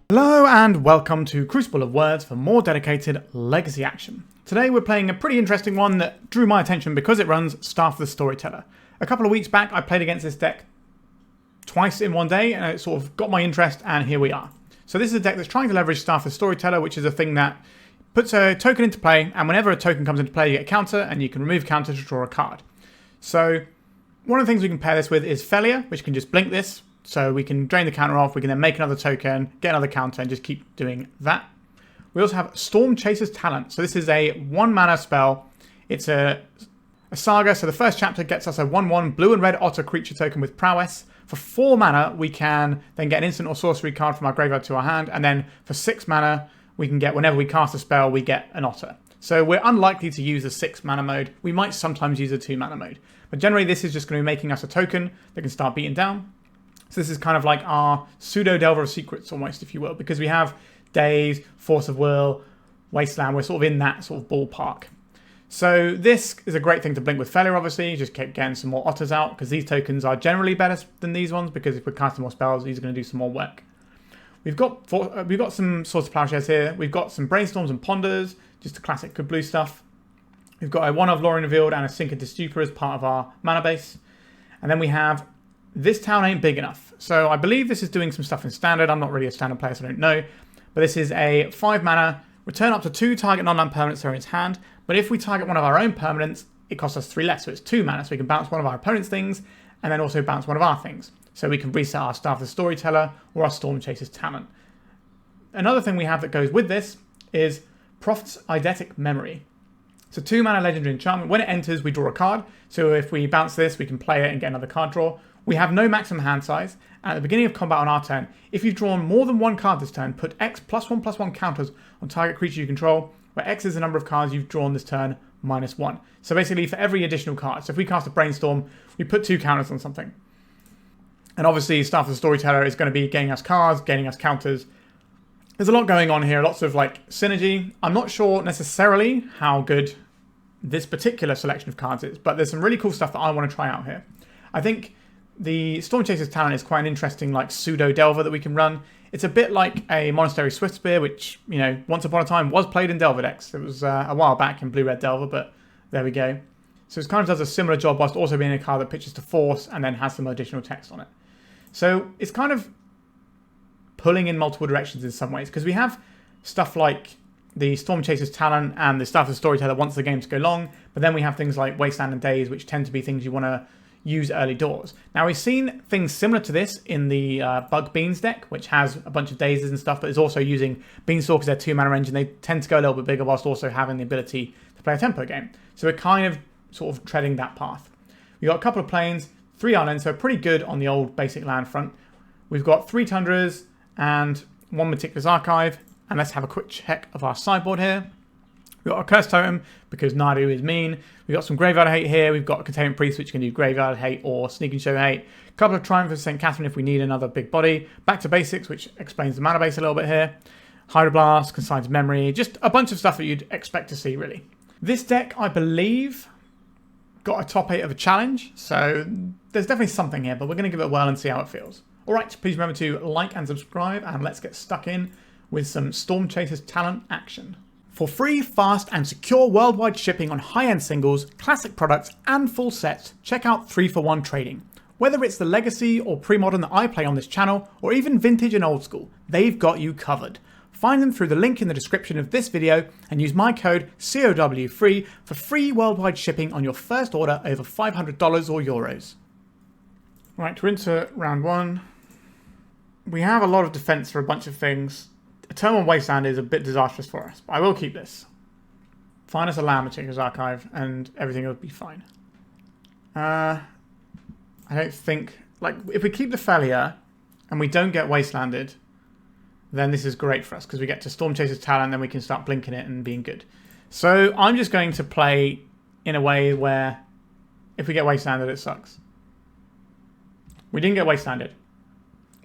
Hello and welcome to Crucible of Words for more dedicated legacy action. Today we're playing a pretty interesting one that drew my attention because it runs Staff of the Storyteller. A couple of weeks back I played against this deck twice in one day and it sort of got my interest, and here we are. So this is a deck that's trying to leverage Staff of the Storyteller, which is a thing that puts a token into play, and whenever a token comes into play you get a counter, and you can remove counter to draw a card. So one of the things we can pair this with is Phelia, which can just blink this. So we can drain the counter off, we can then make another token, get another counter, and just keep doing that. We also have Stormchaser's Talent. So this is a 1-mana spell. It's a saga, so the first chapter gets us a 1/1 blue and red otter creature token with prowess. For 4 mana, we can then get an instant or sorcery card from our graveyard to our hand, and then for 6 mana, we can get, whenever we cast a spell, we get an otter. So we're unlikely to use a 6-mana mode. We might sometimes use a 2-mana mode. But generally this is just going to be making us a token that can start beating down. So this is kind of like our pseudo Delver of Secrets almost, if you will, because we have Daze, Force of Will, Wasteland. We're sort of in that sort of ballpark. So this is a great thing to blink with Phelia, obviously. Just keep getting some more otters out, because these tokens are generally better than these ones, because if we're casting more spells, these are going to do some more work. We've got some Swords of Plowshares here. We've got some Brainstorms and Ponders, just the classic good blue stuff. We've got a 1 of Lorien Revealed and a Sink into Stupor as part of our mana base. And then we have This Town Ain't Big Enough. So I believe this is doing some stuff in Standard. I'm not really a Standard player, so I don't know. But this is a 5 mana, return up to 2 target non-land permanents that are in its hand. But if we target one of our own permanents, it costs us 3 less. So it's 2 mana, so we can bounce one of our opponent's things, and then also bounce one of our things. So we can reset our Staff of the Storyteller or our Stormchaser's Talent. Another thing we have that goes with this is Proft's Eidetic Memory. It's a 2 mana legendary enchantment. When it enters, we draw a card. So if we bounce this, we can play it and get another card draw. We have no maximum hand size. At the beginning of combat on our turn, if you've drawn more than 1 card this turn, put X +1/+1 counters on target creature you control, where X is the number of cards you've drawn this turn -1. So basically for every additional card. So if we cast a Brainstorm, we put 2 counters on something. And obviously Staff of the Storyteller is going to be getting us cards, getting us counters. There's a lot going on here, lots of like synergy. I'm not sure necessarily how good this particular selection of cards is, but there's some really cool stuff that I want to try out here. I think the Stormchaser's Talent is quite an interesting like pseudo Delver that we can run. It's a bit like a Monastery Swiftspear, which, you know, once upon a time was played in Delver decks. It was a while back in Blue-Red Delver, but there we go. So it kind of does a similar job whilst also being a card that pitches to Force and then has some additional text on it. So it's kind of pulling in multiple directions in some ways, because we have stuff like the Stormchaser's Talent and the Staff of the Storyteller once the games go long, but then we have things like Wasteland and Daze, which tend to be things you want to use early doors. Now we've seen things similar to this in the Bug Beans deck, which has a bunch of Dazes and stuff, but is also using Beanstalk as their 2-mana range, and they tend to go a little bit bigger whilst also having the ability to play a tempo game. So we're kind of sort of treading that path. We've got a couple of plains, 3 islands, so pretty good on the old basic land front. We've got 3 Tundras and 1 Meticulous Archive, and let's have a quick check of our sideboard here. We've got a Cursed Totem, because Nadu is mean. We've got some Graveyard Hate here. We've got a Containment Priest, which can do Graveyard Hate or Sneak and Show Hate. A couple of Triumph of St. Katherine if we need another big body. Back to Basics, which explains the mana base a little bit here. Hydroblast, Consign to Memory. Just a bunch of stuff that you'd expect to see, really. This deck, I believe, got a top 8 of a challenge. So there's definitely something here, but we're going to give it a whirl and see how it feels. Alright, please remember to like and subscribe, and let's get stuck in with some Stormchaser's Talent action. For free, fast, and secure worldwide shipping on high-end singles, classic products, and full sets, check out 3for1 Trading. Whether it's the legacy or pre-modern that I play on this channel, or even vintage and old school, they've got you covered. Find them through the link in the description of this video, and use my code COW3 for free worldwide shipping on your first order over $500 or euros. Right, we're into round 1. We have a lot of defense for a bunch of things. A turn on Wasteland is a bit disastrous for us, but I will keep this. Find us a land, Meticulous Archive, and everything will be fine. I don't think... Like, if we keep the Phelia, and we don't get Wastelanded, then this is great for us, because we get to Stormchaser's Talent, then we can start blinking it and being good. So I'm just going to play in a way where, if we get Wastelanded, it sucks. We didn't get Wastelanded.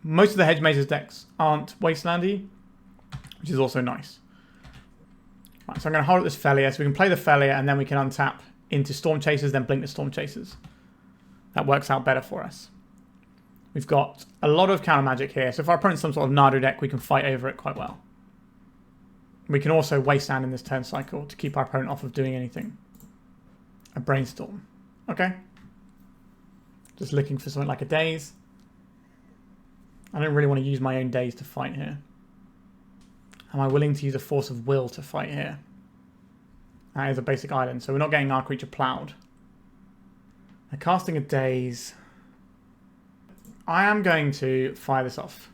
Most of the Hedge Mazes decks aren't Wastelandy, which is also nice. Right, so I'm going to hold up this Phelia, so we can play the Phelia, and then we can untap into Stormchasers, then blink the Stormchasers. That works out better for us. We've got a lot of counter magic here, so if our opponent's some sort of Nadu deck, we can fight over it quite well. We can also Wasteland in this turn cycle to keep our opponent off of doing anything. A Brainstorm. Okay. Just looking for something like a Daze. I don't really want to use my own Daze to fight here. Am I willing to use a Force of Will to fight here? That is a basic island, so we're not getting our creature plowed. They're casting a Daze. I am going to fire this off.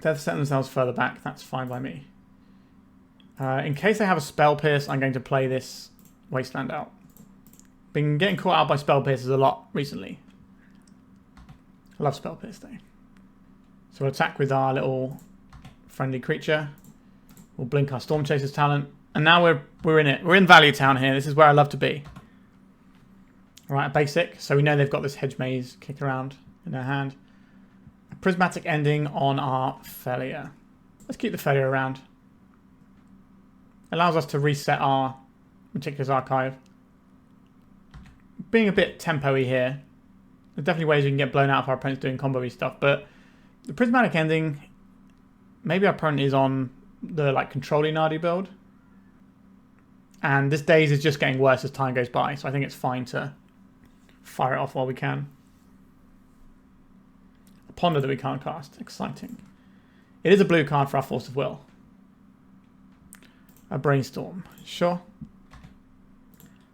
They've set themselves further back, that's fine by me. In case they have a Spell Pierce, I'm going to play this Wasteland out. Been getting caught out by Spell Pierces a lot recently. I love Spell Pierce though. So we'll attack with our little friendly creature. We'll blink our Stormchaser's talent. And now we're in it. We're in Value Town here. This is where I love to be. Alright, a basic. So we know they've got this Hedge Maze kick around in their hand. A prismatic ending on our Phelia. Let's keep the Phelia around. Allows us to reset our Meticulous Archive. Being a bit tempo-y here. There's definitely ways we can get blown out if our opponent's doing combo-y stuff, but the prismatic ending, maybe our opponent is on the like controlling Nadu build. And this Daze is just getting worse as time goes by, so I think it's fine to fire it off while we can. A Ponder that we can't cast. Exciting. It is a blue card for our Force of Will. A Brainstorm. Sure.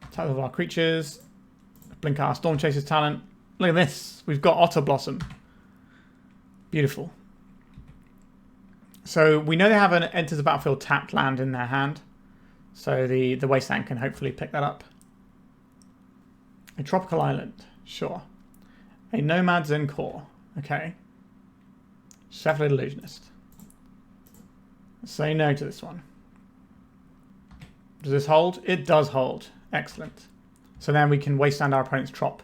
Attack with our creatures. Blink our Stormchaser's talent. Look at this. We've got Otter Blossom. Beautiful. So we know they have an enters the battlefield tapped land in their hand. So the Wasteland can hopefully pick that up. A Tropical Island. Sure. A Nomad Zen Core. Okay. Cephalid Illusionist. Say no to this one. Does this hold? It does hold. Excellent. So then we can Wasteland our opponent's Trop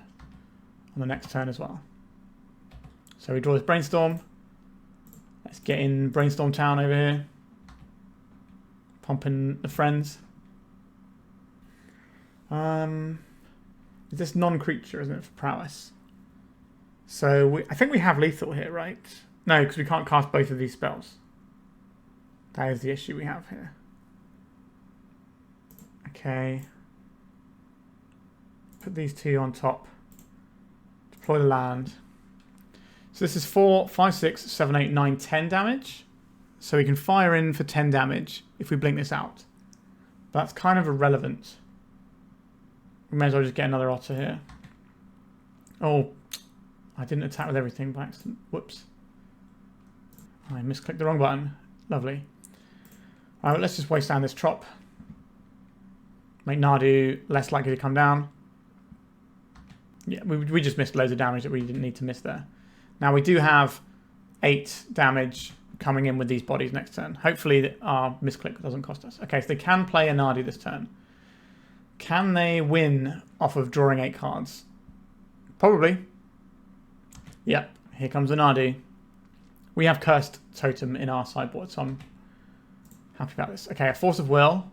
on the next turn as well. So we draw this Brainstorm. Let's get in Brainstorm Town over here. Pumping the friends. Is this non-creature, isn't it, for prowess? So I think we have lethal here, right? No, because we can't cast both of these spells. That is the issue we have here. Okay. Put these two on top. Deploy the land. So this is 4, 5, 6, 7, 8, 9, 10 damage. So we can fire in for 10 damage if we blink this out. That's kind of irrelevant. We may as well just get another Otter here. Oh, I didn't attack with everything by accident. Whoops. I misclicked the wrong button. Lovely. Alright, well, let's just Wasteland this Trop. Make Nadu less likely to come down. Yeah, we just missed loads of damage that we didn't need to miss there. Now we do have 8 damage coming in with these bodies next turn. Hopefully our misclick doesn't cost us. Okay, so they can play a Nadu this turn. Can they win off of drawing 8 cards? Probably. Yep, here comes a Nadu. We have Cursed Totem in our sideboard, so I'm happy about this. Okay, a Force of Will.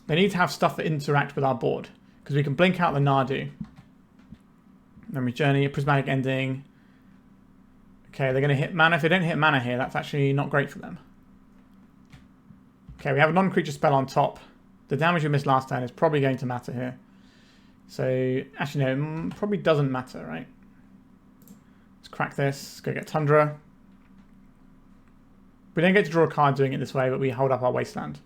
They need to have stuff that interact with our board, because we can blink out the Nadu. Memory Journey, a Prismatic Ending. Okay, they're going to hit mana. If they don't hit mana here, that's actually not great for them. Okay, we have a non-creature spell on top. The damage we missed last turn is probably going to matter here. So, actually no, probably doesn't matter, right? Let's crack this. Let's go get Tundra. We don't get to draw a card doing it this way, but we hold up our Wasteland.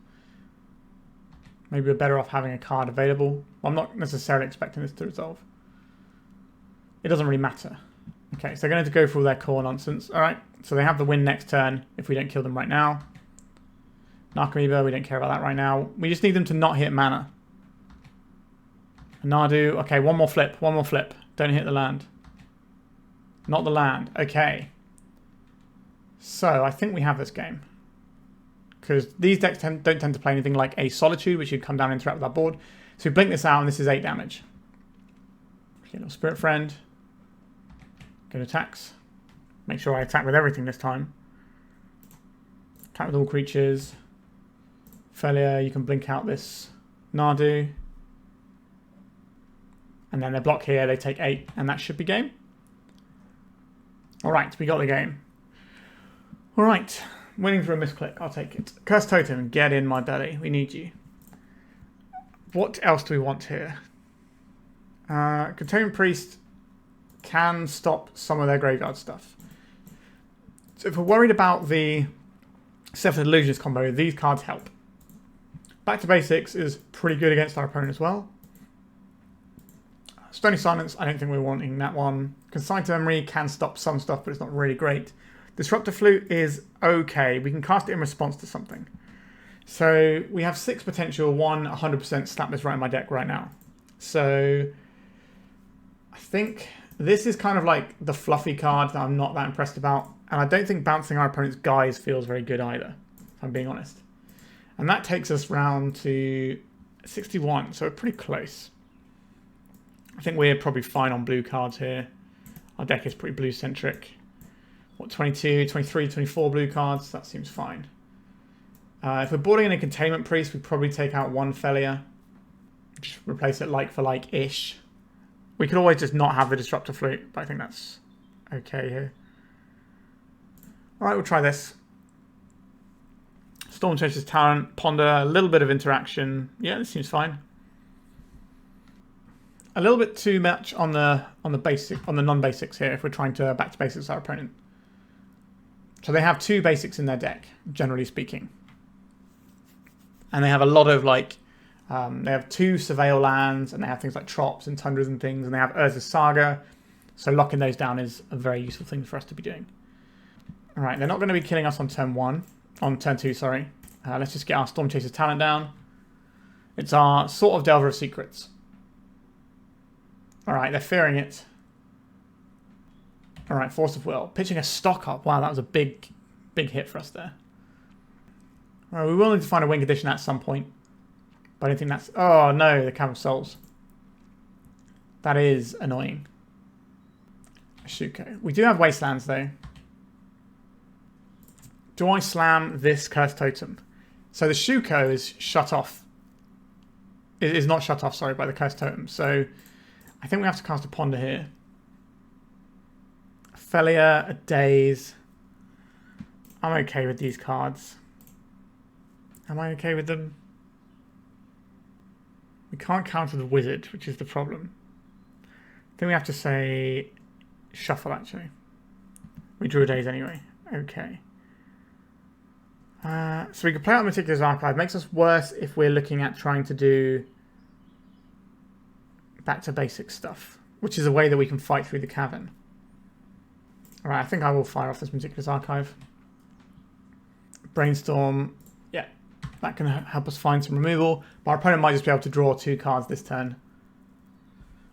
Maybe we're better off having a card available. Well, I'm not necessarily expecting this to resolve. It doesn't really matter. Okay, so they're going to go for all their core nonsense. Alright, so they have the win next turn if we don't kill them right now. Narcomoeba, we don't care about that right now. We just need them to not hit mana. Nadu, okay, one more flip, one more flip. Don't hit the land. Not the land, okay. So, I think we have this game. Because these decks don't tend to play anything like a Solitude, which would come down and interact with our board. So we blink this out, and this is 8 damage. Okay, little Spirit Friend. Go to attacks. Make sure I attack with everything this time. Attack with all creatures. Phelia, you can blink out this Nadu. And then they block here, they take 8, and that should be game. Alright, we got the game. Alright, winning through a misclick, I'll take it. Cursed Totem, get in my belly, we need you. What else do we want here? Containment Priest can stop some of their graveyard stuff. So if we're worried about the Severed Illusionist combo, these cards help. Back to Basics is pretty good against our opponent as well. Stony Silence, I don't think we're wanting that one. Consign to Memory can stop some stuff, but it's not really great. Disruptor Flute is okay. We can cast it in response to something. So we have 6 potential, 100% slap this right in my deck right now. So I think this is kind of like the fluffy card that I'm not that impressed about. And I don't think bouncing our opponent's guys feels very good either, if I'm being honest. And that takes us round to 61, so we're pretty close. I think we're probably fine on blue cards here. Our deck is pretty blue-centric. What, 22, 23, 24 blue cards? That seems fine. If we're boarding in a Containment Priest, we probably take out one Phelia. Just replace it like for like-ish. We could always just not have the Disruptor Flute, but I think that's okay here. Alright, we'll try this. Stormchaser's Talent, Ponder, a little bit of interaction. Yeah, this seems fine. A little bit too much on the non-basics here if we're trying to back to basics our opponent. So they have 2 basics in their deck, generally speaking. And they have a lot of like, they have 2 Surveil lands, and they have things like Trops and Tundras and things, and they have Urza's Saga. So locking those down is a very useful thing for us to be doing. Alright, they're not going to be killing us on turn 2, sorry. Let's just get our Stormchaser's Talent down. It's our sort of Delver of Secrets. Alright, they're fearing it. Alright, Force of Will. Pitching a stock up. Wow, that was a big hit for us there. Alright, we will need to find a Wing Condition at some point. But I don't think that's... Oh, no, the Cavern of Souls. That is annoying. Shuko. We do have Wastelands, though. Do I slam this Cursed Totem? So the Shuko is shut off. It is not shut off, sorry, by the Cursed Totem. So I think we have to cast a Ponder here. A Phelia, a Daze. I'm okay with these cards. Am I okay with them? We can't counter the Wizard, which is the problem. I think we have to say shuffle, actually. We drew a Daze anyway. Okay. So we can play out Meticulous Archive. Makes us worse if we're looking at trying to do back to basic stuff, which is a way that we can fight through the cavern. Alright, I think I will fire off this Meticulous Archive. Brainstorm, yeah, that can help us find some removal. But our opponent might just be able to draw 2 cards this turn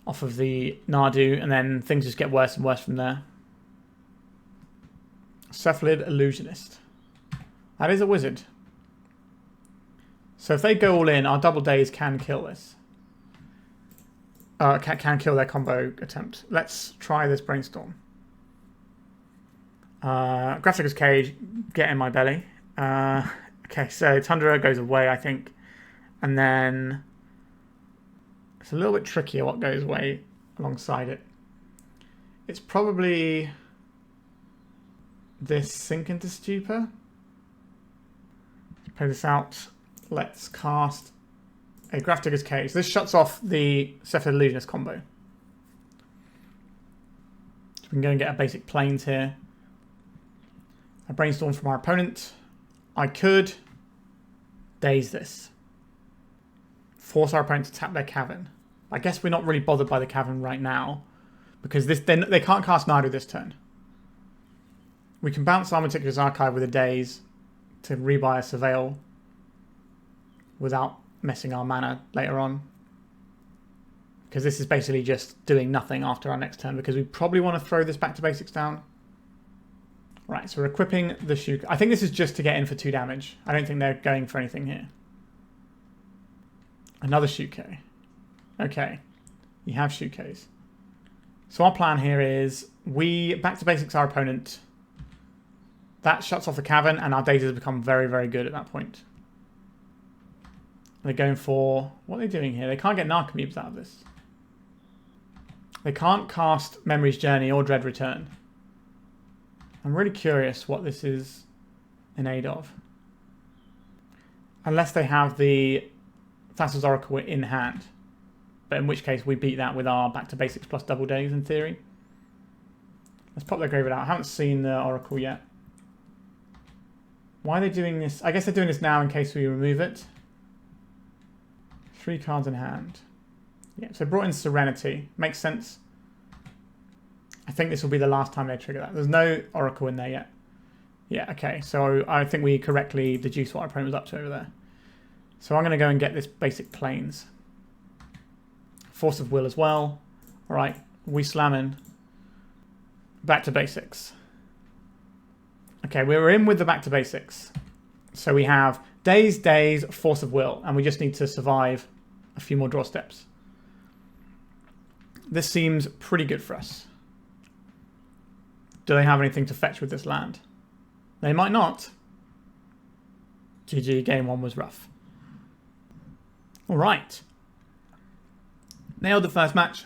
off of the Nadu, and then things just get worse and worse from there. Cephalid Illusionist. That is a wizard. So if they go all in, our double Daze can kill this. Can kill their combo attempt. Let's try this Brainstorm. Grafdigger's Cage, get in my belly. Okay, so Tundra goes away, I think. And then it's a little bit trickier what goes away alongside it. It's probably this Sink into Stupor. Play this out. Let's cast a Grafdigger's Cage. This shuts off the Cephalid Illusionist combo. So we can go and get a basic Plains here. A Brainstorm from our opponent. I could Daze this. Force our opponent to tap their Cavern. I guess we're not really bothered by the Cavern right now, because they can't cast Nadu this turn. We can bounce our Meticulous Archive with a Daze to rebuy a Surveil without messing our mana later on. Because this is basically just doing nothing after our next turn, because we probably want to throw this back to basics down. Right, so we're equipping the Shuko. I think this is just to get in for 2 damage. I don't think they're going for anything here. Another Shuko. Okay, you have Shukos. So our plan here is we back to basics our opponent. That shuts off the Cavern, and our Dazes become very, very good at that point. They're going for... What are they doing here? They can't get Narcomoebs out of this. They can't cast Memory's Journey or Dread Return. I'm really curious what this is in aid of. Unless they have the Thassa's Oracle in hand. But in which case we beat that with our back to basics plus double Daze in theory. Let's pop their graveyard out. I haven't seen the Oracle yet. Why are they doing this? I guess they're doing this now in case we remove it. 3 cards in hand. Yeah, so brought in Serenity. Makes sense. I think this will be the last time they trigger that. There's no Oracle in there yet. Yeah, okay. So I think we correctly deduced what our opponent was up to over there. So I'm going to go and get this basic Plains. Force of Will as well. All right, we slamming. Back to basics. Okay, we're in with the back to basics. So we have Daze, Daze, Force of Will, and we just need to survive a few more draw steps. This seems pretty good for us. Do they have anything to fetch with this land? They might not. GG, game 1 was rough. All right. Nailed the first match.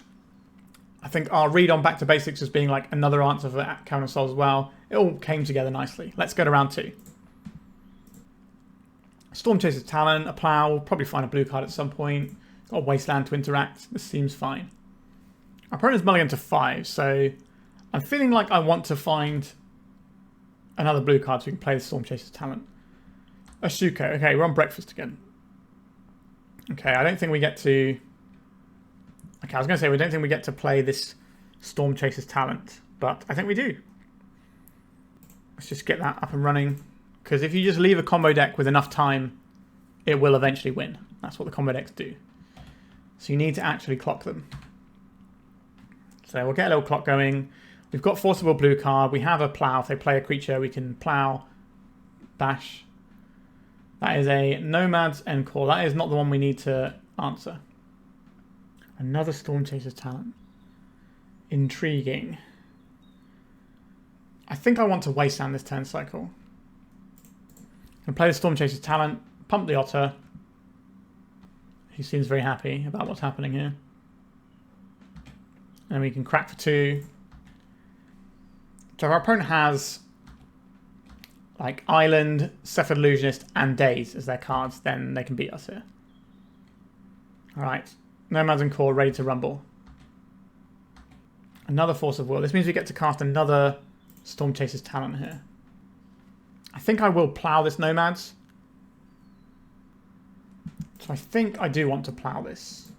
I think our read on back to basics as being like another answer for Counter Soul as well. It all came together nicely. Let's go to round 2. Stormchaser's Talon, a Plow. We'll probably find a blue card at some point. Got a Wasteland to interact. This seems fine. Our opponent's mulligan to 5, so I'm feeling like I want to find another blue card so we can play the Stormchaser's Talon. A Shuko. Okay, we're on breakfast again. Okay, I don't think we get to... Okay, I was going to say we don't think we get to play this Stormchaser's Talent, but I think we do. Let's just get that up and running. Because if you just leave a combo deck with enough time, it will eventually win. That's what the combo decks do. So you need to actually clock them. So we'll get a little clock going. We've got Forcible blue card. We have a Plow. If they play a creature, we can Plow, Bash. That is a Nomad's Encore. That is not the one we need to answer. Another Stormchaser's Talent. Intriguing. I think I want to Wasteland this turn cycle. And play the Stormchaser's Talent, pump the Otter. He seems very happy about what's happening here. And we can crack for 2. So if our opponent has like Island, Sephard Illusionist, and Daze as their cards, then they can beat us here. Alright. Nomad's Encore ready to rumble. Another Force of Will. This means we get to cast another Stormchaser's Talent here. I think I will Plow this Nomads. So I think I do want to Plow this.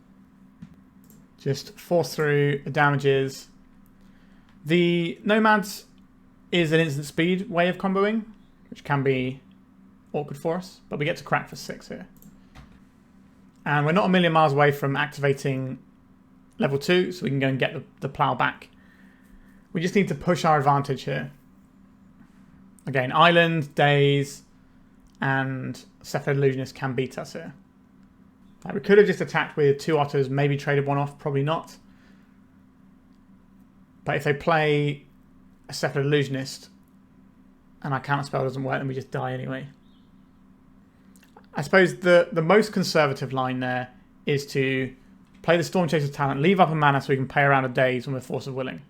Just force through the damages. The Nomads is an instant speed way of comboing, which can be awkward for us, but we get to crack for 6 here. And we're not a million miles away from activating level 2, so we can go and get the Plow back. We just need to push our advantage here. Again, Island, Daze, and Sephard Illusionist can beat us here. We could have just attacked with 2 Otters, maybe traded one off, probably not. But if they play a Sephard Illusionist and our counterspell doesn't work, then we just die anyway. I suppose the most conservative line there is to play the Stormchaser's Talent, leave up a mana so we can pay around a Daze when we're Force of Willing.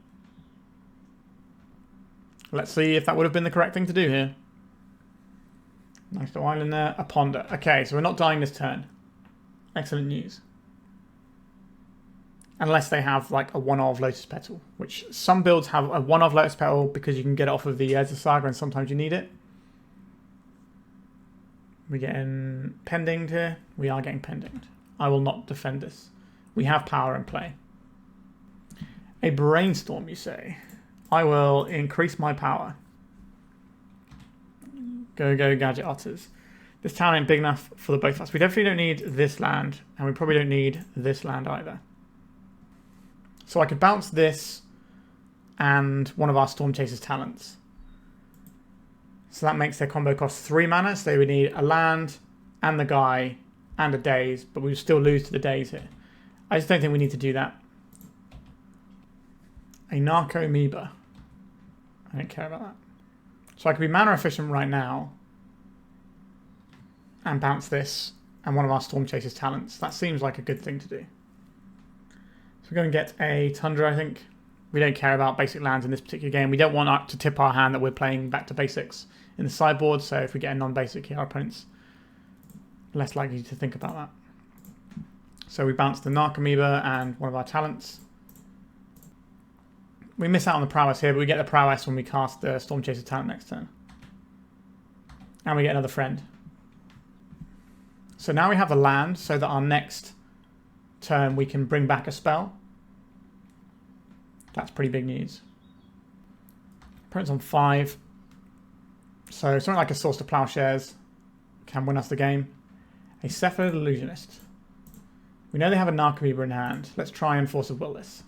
Let's see if that would have been the correct thing to do here. Nice little island there. A Ponder. Okay, so we're not dying this turn. Excellent news. Unless they have like a one-of Lotus Petal, which some builds have a one-of Lotus Petal because you can get it off of the Ezra Saga and sometimes you need it. We're getting pendinged here. We are getting pendinged. I will not defend this. We have power in play. A Brainstorm, you say? I will increase my power. Go, Gadget Otters. This town ain't big enough for the both of us. We definitely don't need this land, and we probably don't need this land either. So I could bounce this and one of our Stormchaser's Talents. So that makes their combo cost 3 mana, so they would need a land and the guy and a Daze, but we would still lose to the Daze here. I just don't think we need to do that. A Narco Amoeba. I don't care about that. So I could be mana efficient right now and bounce this and one of our Stormchaser's Talents. That seems like a good thing to do. So we're going to get a Tundra, I think. We don't care about basic lands in this particular game. We don't want to tip our hand that we're playing back to basics in the sideboard. So if we get a non-basic here, our opponent's less likely to think about that. So we bounce the Narcomoeba and one of our talents. We miss out on the prowess here, but we get the prowess when we cast the Stormchaser talent next turn. And we get another friend. So now we have a land so that our next turn we can bring back a spell. That's pretty big news. Opponent's on 5. So something like a Source to Plowshares can win us the game. A Cephalid Illusionist. We know they have a Narcomoeba in hand. Let's try and Force of Will this.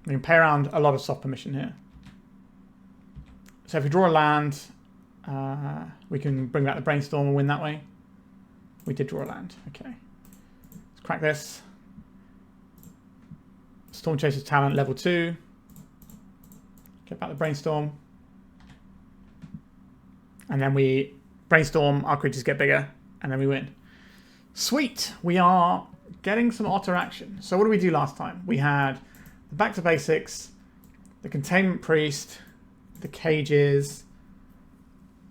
We can pay around a lot of soft permission here. So if we draw a land, we can bring back the Brainstorm and win that way. We did draw a land. Okay. Let's crack this. Stormchaser's talent, level 2. Get back the Brainstorm. And then we Brainstorm, our creatures get bigger, and then we win. Sweet! We are getting some otter action. So what did we do last time? We had the Back to Basics, the Containment Priest, the Cages,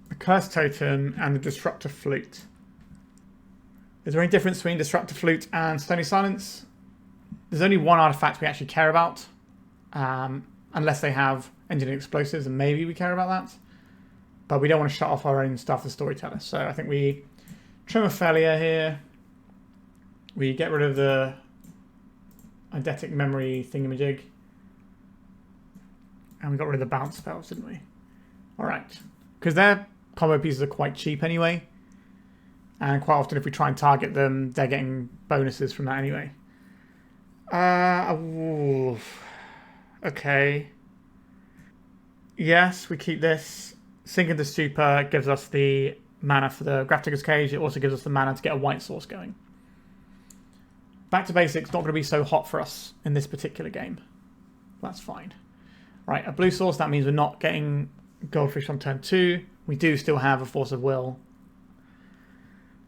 the Cursed Totem, and the Disruptor Flute. Is there any difference between Disruptor Flute and Stony Silence? There's only one artifact we actually care about, unless they have engineered explosives, and maybe we care about that. But we don't want to shut off our own stuff, the Storyteller. So I think we trim a Phelia here. We get rid of the Eidetic memory thingamajig. And we got rid of the bounce spells, didn't we? Alright. Because their combo pieces are quite cheap anyway. And quite often if we try and target them, they're getting bonuses from that anyway. Okay. Yes, we keep this. Sink into Stupor gives us the mana for the Grafdigger's Cage. It also gives us the mana to get a white source going. Back to Basics, not going to be so hot for us in this particular game. That's fine. Right, a blue source, that means we're not getting Goldfish on turn 2. We do still have a Force of Will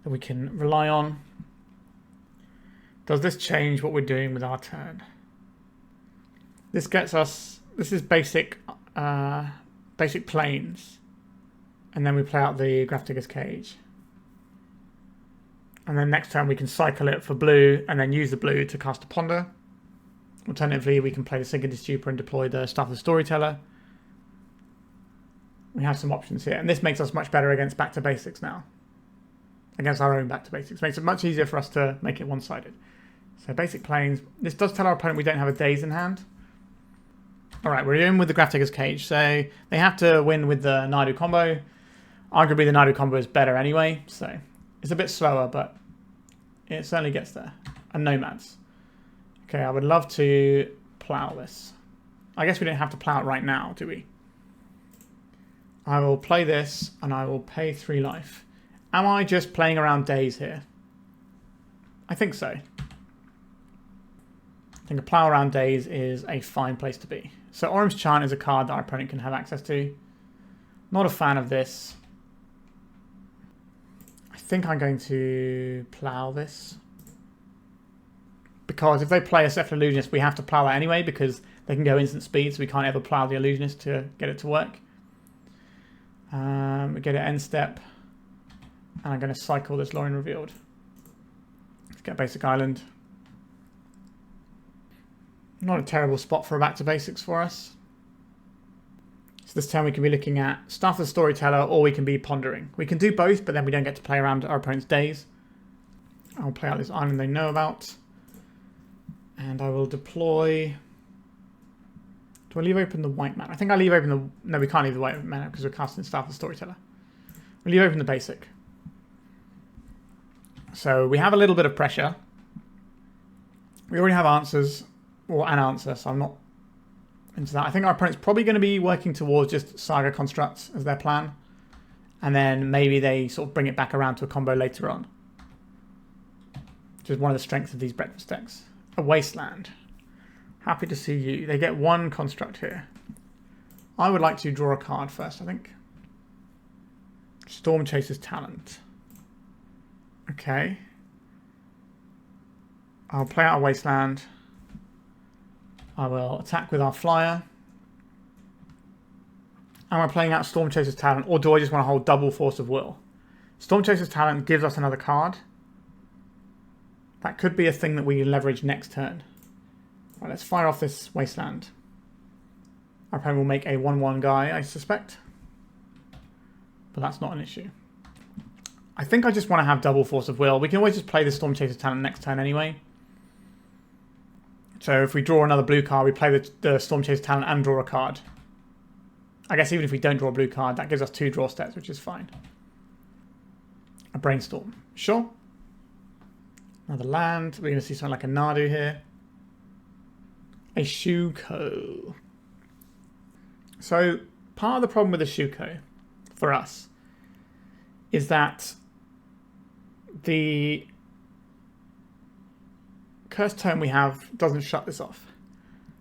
that we can rely on. Does this change what we're doing with our turn? This gets us, this is basic planes. And then we play out the Grafdigger's Cage. And then next turn we can cycle it for blue and then use the blue to cast a Ponder. Alternatively, we can play the Sink into Stupor and deploy the Staff of the Storyteller. We have some options here. And this makes us much better against Back to Basics now. Against our own Back to Basics. Makes it much easier for us to make it one-sided. So basic planes. This does tell our opponent we don't have a Daze in hand. Alright, we're in with the Grafdigger's Cage. So they have to win with the Naidu combo. Arguably the Naidu combo is better anyway. So it's a bit slower, but it certainly gets there. And Nomads. Okay, I would love to plow this. I guess we don't have to plow it right now, do we? I will play this and I will pay 3 life. Am I just playing around Daze here? I think so. I think a plow around Daze is a fine place to be. So Orim's Chant is a card that our opponent can have access to. Not a fan of this. I think I'm going to plow this. Because if they play a Cephalid Illusionist, we have to plow that anyway because they can go instant speed, so we can't ever plow the Illusionist to get it to work. We get it end step. And I'm going to cycle this Lorien Revealed. Let's get Basic Island. Not a terrible spot for a Back to Basics for us. So this turn we can be looking at Staff of the Storyteller or we can be pondering. We can do both, but then we don't get to play around our opponent's Daze. I'll play out this island they know about. And I will deploy... Do I leave open the white mana? I think I leave open the... No, we can't leave the white mana because we're casting Staff of the Storyteller. We leave open the basic. So we have a little bit of pressure. We already have answers, or an answer, so I'm not into that. I think our opponent's probably going to be working towards just Saga Constructs as their plan. And then maybe they sort of bring it back around to a combo later on. Which is one of the strengths of these breakfast decks. A Wasteland. Happy to see you. They get 1 construct here. I would like to draw a card first, I think. Stormchaser's Talent. Okay. I'll play out a Wasteland. I will attack with our flyer. Am I playing out Stormchaser's Talent, or do I just want to hold double Force of Will? Stormchaser's Talent gives us another card. That could be a thing that we leverage next turn. Right, let's fire off this Wasteland. Our opponent will make a 1/1 guy, I suspect. But that's not an issue. I think I just want to have double Force of Will. We can always just play the Stormchaser's Talent next turn anyway. So if we draw another blue card, we play the Stormchaser's Talent and draw a card. I guess even if we don't draw a blue card, that gives us 2 draw steps, which is fine. A Brainstorm. Sure. Another land. We're going to see something like a Nadu here. A Shuko. So part of the problem with the Shuko, for us, is that the Cursed Totem we have doesn't shut this off.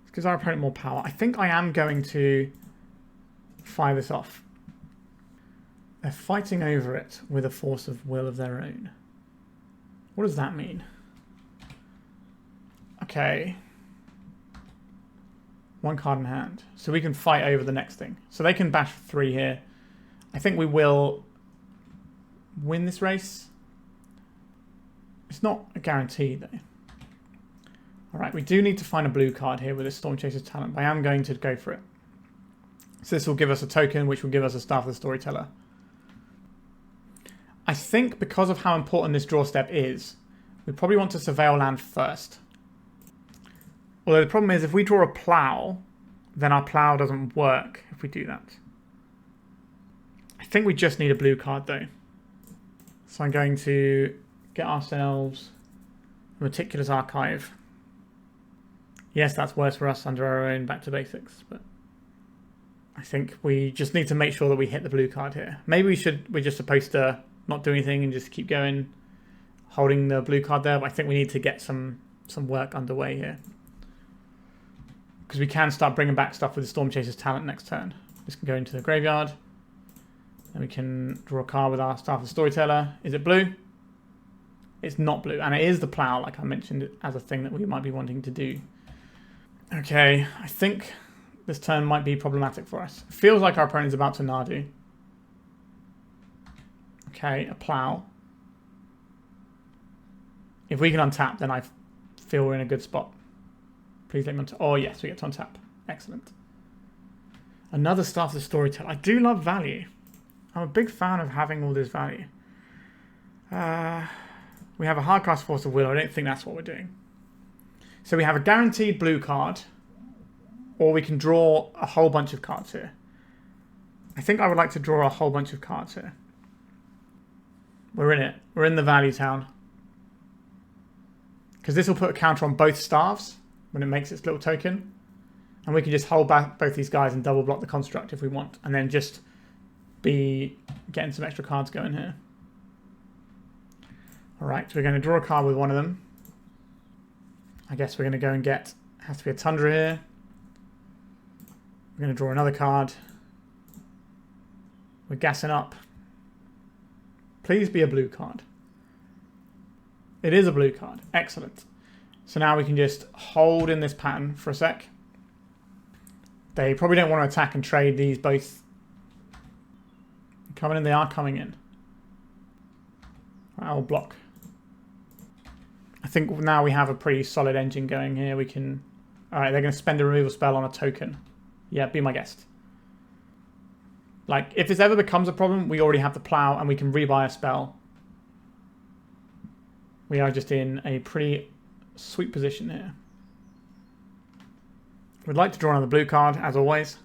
It gives our opponent more power. I think I am going to fire this off. They're fighting over it with a Force of Will of their own. What does that mean? Okay. 1 card in hand. So we can fight over the next thing. So they can bash 3 here. I think we will win this race. It's not a guarantee though. Alright, we do need to find a blue card here with this Stormchaser's Talent, but I am going to go for it. So this will give us a token, which will give us a Staff of the Storyteller. I think because of how important this draw step is, we probably want to surveil land first. Although the problem is, if we draw a plow, then our plow doesn't work if we do that. I think we just need a blue card though. So I'm going to get ourselves a Meticulous Archive. Yes, that's worse for us under our own back to basics, but I think we just need to make sure that we hit the blue card here. Maybe we're just supposed to not do anything and just keep going, holding the blue card there, but I think we need to get some work underway here. Because we can start bringing back stuff with the Stormchaser's Talent next turn. This can go into the graveyard. And we can draw a card with our Staff of the Storyteller. Is it blue? It's not blue. And it is the plow, like I mentioned, as a thing that we might be wanting to do. Okay, I think this turn might be problematic for us. It feels like our opponent's about to Nadu. Okay, a plow. If we can untap, then I feel we're in a good spot. Please let me untap. Oh yes, we get to untap. Excellent. Another Staff of the Storyteller. I do love value. I'm a big fan of having all this value. We have a hardcast Force of Will. I don't think that's what we're doing. So we have a guaranteed blue card, or we can draw a whole bunch of cards here. I think I would like to draw a whole bunch of cards here. We're in it. We're in the value town. Because this will put a counter on both staffs when it makes its little token. And we can just hold back both these guys and double block the construct if we want. And then just be getting some extra cards going here. Alright, so we're going to draw a card with one of them. I guess we're going to go and get, has to be a Tundra here. We're going to draw another card. We're gassing up. Please be a blue card. It is a blue card. Excellent. So now we can just hold in this pattern for a sec. They probably don't want to attack and trade these both. Coming in, they are coming in. I'll block. I think now we have a pretty solid engine going here. We can... Alright, they're going to spend a removal spell on a token. Yeah, be my guest. Like, if this ever becomes a problem, we already have the plow and we can rebuy a spell. We are just in a pretty sweet position here. We'd like to draw another blue card, as always.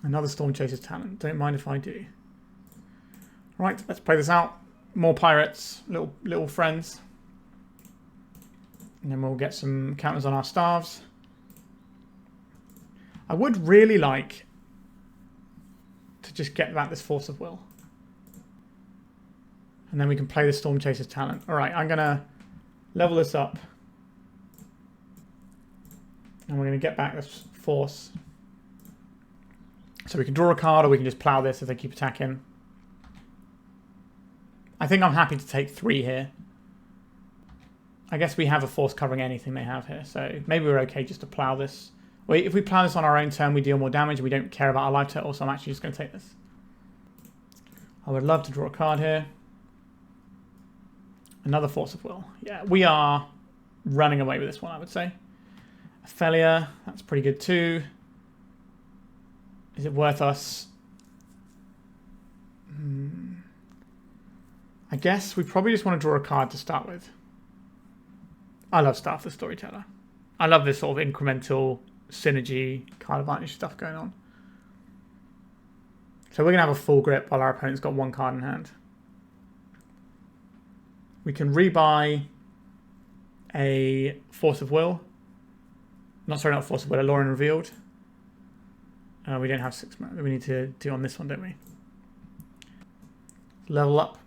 Another Stormchaser's Talent. Don't mind if I do. Right, let's play this out. More pirates, little friends. And then we'll get some counters on our staves. I would really like to just get back this Force of Will. And then we can play the Stormchaser's Talent. Alright, I'm going to level this up. And we're going to get back this Force. So we can draw a card, or we can just plow this if they keep attacking. I think I'm happy to take 3 here. I guess we have a force covering anything they have here, so maybe we're okay just to plow this. Wait, if we plow this on our own turn, we deal more damage and we don't care about our life total, so I'm actually just going to take this. I would love to draw a card here. Another Force of Will. Yeah, we are running away with this one, I would say. Phelia, that's pretty good too. Is it worth us? I guess we probably just want to draw a card to start with. I love Staff the Storyteller. I love this sort of incremental synergy card advantage stuff going on. So we're going to have a full grip while our opponent's got one card in hand. We can rebuy a Force of Will. Not Force of Will, a Lorien Revealed. We don't have 6 mana. We need to do on this one, don't we? Level up.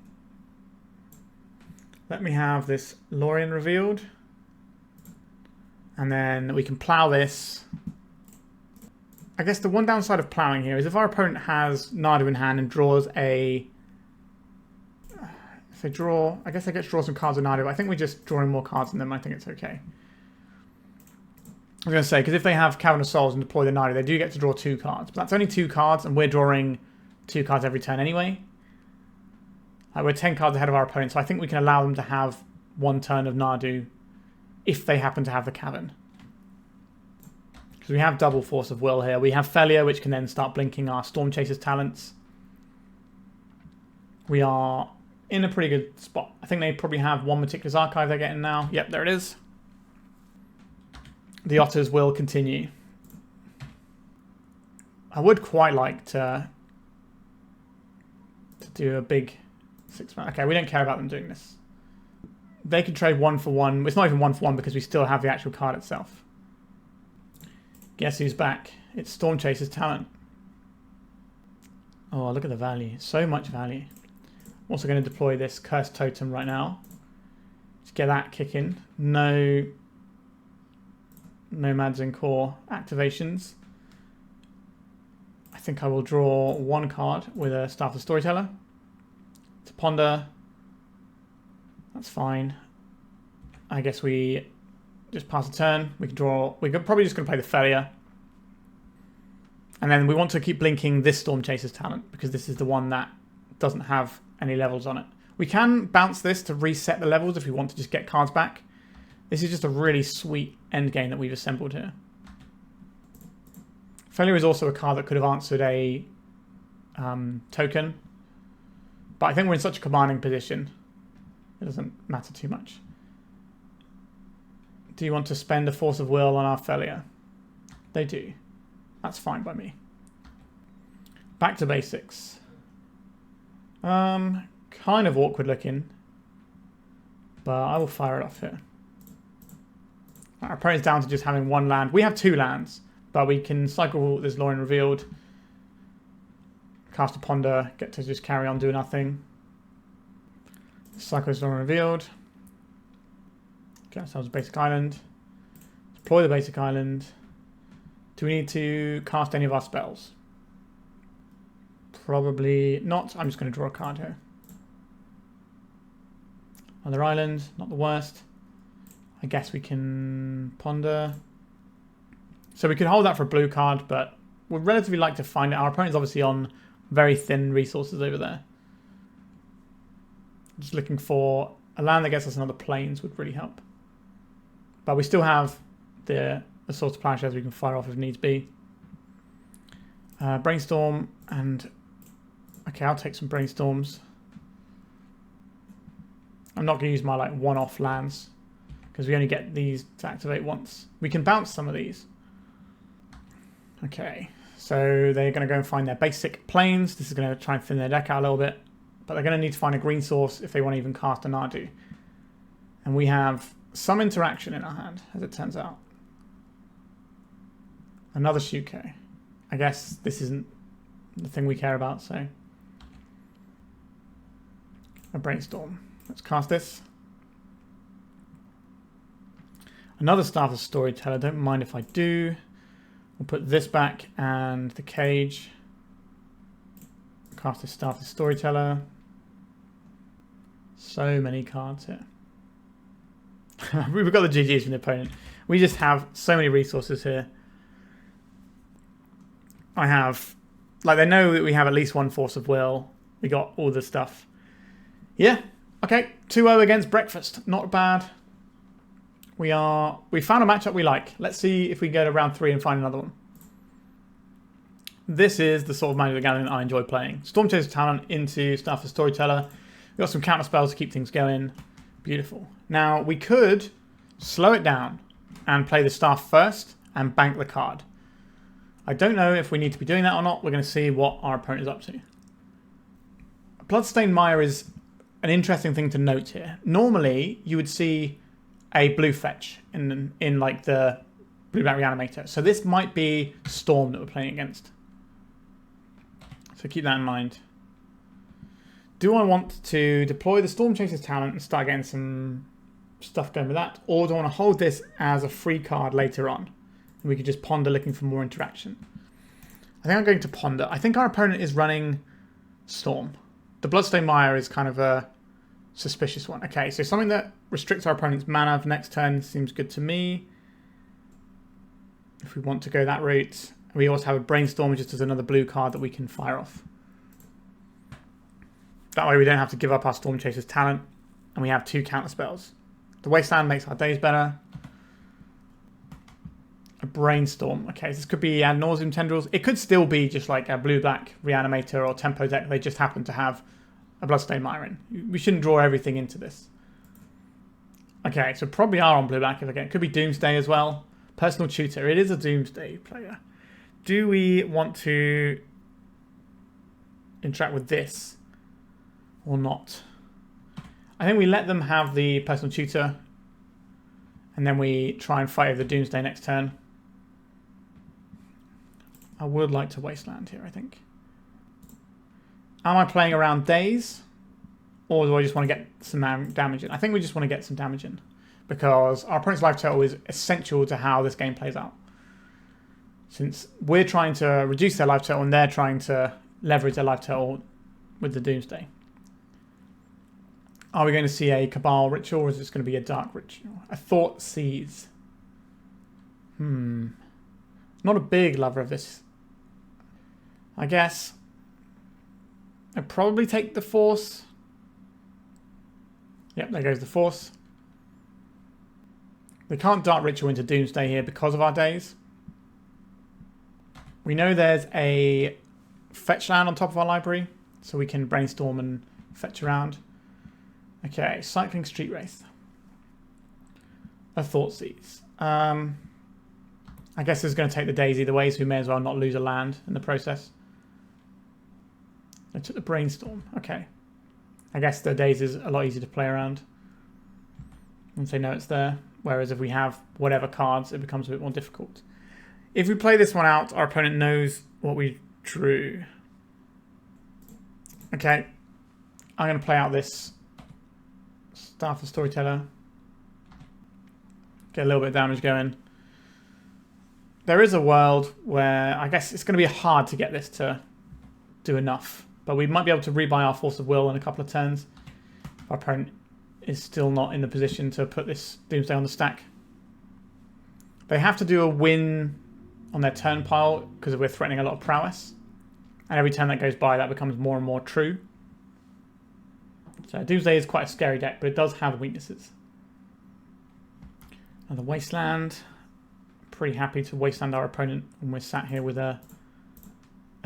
Let me have this Lorien Revealed. And then we can plow this. I guess the one downside of plowing here is if our opponent has Nadu in hand and draws a... If they draw... I guess they get to draw some cards with Nadu. I think we're just drawing more cards than them. I think it's okay. I was going to say, because if they have Cavern of Souls and deploy the Nadu, they do get to draw 2 cards. But that's only 2 cards, and we're drawing 2 cards every turn anyway. We're 10 cards ahead of our opponent, so I think we can allow them to have 1 turn of Nadu if they happen to have the Cavern. Because we have double Force of Will here. We have Phelia, which can then start blinking our Stormchaser's talents. We are in a pretty good spot. I think they probably have 1 Meticulous Archive they're getting now. Yep, there it is. The Otters will continue. I would quite like to do a big 6 mana. Okay, we don't care about them doing this. They can trade 1 for 1. It's not even 1 for 1 because we still have the actual card itself. Guess who's back? It's Stormchaser's talent. Oh, look at the value. So much value. Also going to deploy this Cursed Totem right now. Let's get that kicking. No Nomads and Core activations. I think I will draw 1 card with a Staff of Storyteller. To ponder. That's fine. I guess we just pass a turn. We can draw. We're probably just going to play the Phelia. And then we want to keep blinking this Stormchaser's talent because this is the one that doesn't have any levels on it. We can bounce this to reset the levels if we want to just get cards back. This is just a really sweet end game that we've assembled here. Phelia is also a card that could have answered a token. But I think we're in such a commanding position. It doesn't matter too much. Do you want to spend a Force of Will on our Phelia? They do. That's fine by me. Back to basics. Kind of awkward looking. But I will fire it off here. Our opponent's down to just having 1 land. We have 2 lands, but we can cycle this Lorien Revealed, cast a Ponder, get to just carry on doing nothing. Cycle this Lorien Revealed. Get ourselves a basic island. Deploy the basic island. Do we need to cast any of our spells? Probably not. I'm just going to draw a card here. Other island, not the worst. I guess we can ponder. So we could hold that for a blue card, but we'd relatively like to find it. Our opponent's obviously on very thin resources over there. Just looking for a land that gets us another plains would really help. But we still have the sort of Plowshares we can fire off if needs be. Brainstorm and... Okay, I'll take some Brainstorms. I'm not going to use my like one-off lands because we only get these to activate once. We can bounce some of these. Okay, so they're going to go and find their basic plains. This is going to try and thin their deck out a little bit. But they're going to need to find a green source if they want to even cast a Nadu. And we have some interaction in our hand, as it turns out. Another Shuko. I guess this isn't the thing we care about, so... A Brainstorm. Let's cast this. Another Staff of Storyteller. Don't mind if I do. We'll put this back and the cage. Cast this Staff of Storyteller. So many cards here. We've got the GGs from the opponent. We just have so many resources here. I have, like, they know that we have at least one force of will. We got all the stuff. Yeah, okay, 2-0 against breakfast. Not bad. We found a matchup we like. Let's see if we go to round 3 and find another one. This is the sort of Magic the Gathering I enjoy playing. Stormchaser talent into Staff the Storyteller. We've got some counter spells to keep things going. Beautiful. Now, we could slow it down and play the Staff first and bank the card. I don't know if we need to be doing that or not. We're going to see what our opponent is up to. Bloodstained Mire is an interesting thing to note here. Normally, you would see a blue fetch in like the blue-black reanimator. So this might be Storm that we're playing against. So keep that in mind. Do I want to deploy the Stormchaser's talent and start getting some stuff going with that? Or do I want to hold this as a free card later on? And we could just ponder looking for more interaction. I think I'm going to ponder. I think our opponent is running Storm. The Bloodstained Mire is kind of a suspicious one. Okay, so something that restricts our opponent's mana for next turn seems good to me. If we want to go that route. We also have a Brainstorm just as another blue card that we can fire off. That way we don't have to give up our Stormchaser's talent. And we have 2 counter spells. The Wasteland makes our days better. A Brainstorm. Okay, so this could be Ad Nauseam Tendrils. It could still be just like a blue-black Reanimator or Tempo deck. They just happen to have a Bloodstained Mire in. We shouldn't draw everything into this. Okay, so probably are on blue-black again. It could be Doomsday as well. Personal Tutor. It is a Doomsday player. Do we want to interact with this or not? I think we let them have the Personal Tutor and then we try and fight over the Doomsday next turn. I would like to Wasteland here, I think. Am I playing around Daze? Or do I just want to get some damage in? I think we just want to get some damage in. Because our opponent's life total is essential to how this game plays out. Since we're trying to reduce their life total and they're trying to leverage their life total with the Doomsday. Are we going to see a Cabal Ritual or is this going to be a Dark Ritual? A Thought Seize. Not a big lover of this. I guess I'd probably take the Force. Yep, there goes the Force. We can't Dark Ritual into Doomsday here because of our days. We know there's a fetch land on top of our library, so we can Brainstorm and fetch around. Okay, Cycling Street Wraith. A Thought Seize. I guess this is going to take the days either way, so we may as well not lose a land in the process. I took the Brainstorm. Okay. I guess the days is a lot easier to play around. Once they know it's there. Whereas if we have whatever cards, it becomes a bit more difficult. If we play this one out, our opponent knows what we drew. Okay. I'm going to play out this Staff the Storyteller. Get a little bit of damage going. There is a world where I guess it's going to be hard to get this to do enough. But we might be able to rebuy our Force of Will in a couple of turns. If our opponent is still not in the position to put this Doomsday on the stack. They have to do a win on their turn pile because we're threatening a lot of prowess. And every turn that goes by, that becomes more and more true. So Doomsday is quite a scary deck, but it does have weaknesses. And the Wasteland. Pretty happy to Wasteland our opponent when we're sat here with a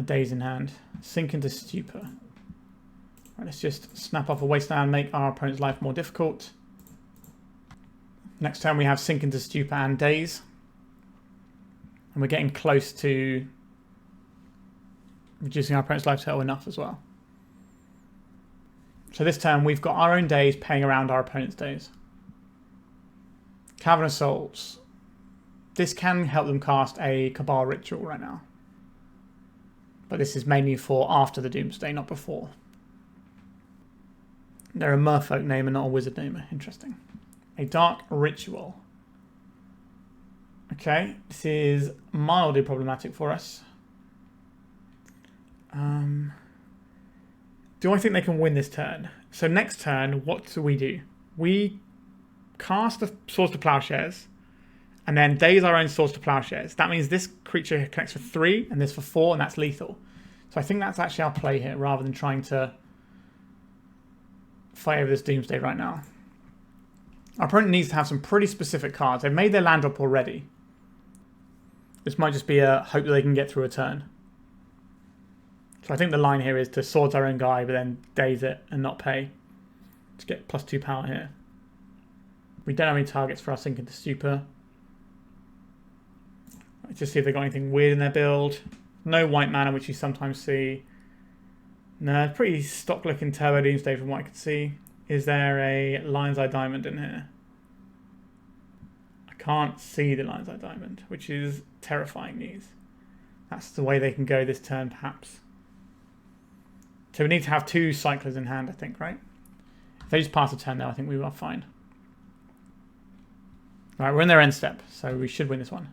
Daze in hand. Sink into Stupor. Right, let's just snap off a Wasteland, make our opponent's life more difficult. Next turn we have Sink into Stupor and Daze. And we're getting close to reducing our opponent's life total enough as well. So this turn we've got our own Daze paying around our opponent's Daze. Cavern of Souls. This can help them cast a Cabal Ritual right now. But this is mainly for after the Doomsday, not before. They're a merfolk name and not a wizard name. Interesting. A Dark Ritual. Okay, this is mildly problematic for us. Do I think they can win this turn? So next turn, what do? We cast the Swords to Plowshares, and then Daze our own Swords to Plowshares. That means this creature connects for 3 and this for 4, and that's lethal. So I think that's actually our play here, rather than trying to fight over this Doomsday right now. Our opponent needs to have some pretty specific cards. They've made their land drop already. This might just be a hope that they can get through a turn. So I think the line here is to Swords our own guy, but then Daze it and not pay to get +2 power here. We don't have any targets for our Sink into Stupor. Let's just see if they've got anything weird in their build. No white mana, which you sometimes see. No, pretty stock looking Turbo Doomsday from what I can see. Is there a Lion's Eye Diamond in here? I can't see the Lion's Eye Diamond, which is terrifying news. That's the way they can go this turn, perhaps. So we need to have 2 Cyclers in hand, I think, right? If they just pass a turn, though, I think we are fine. Right, we're in their end step, so we should win this one.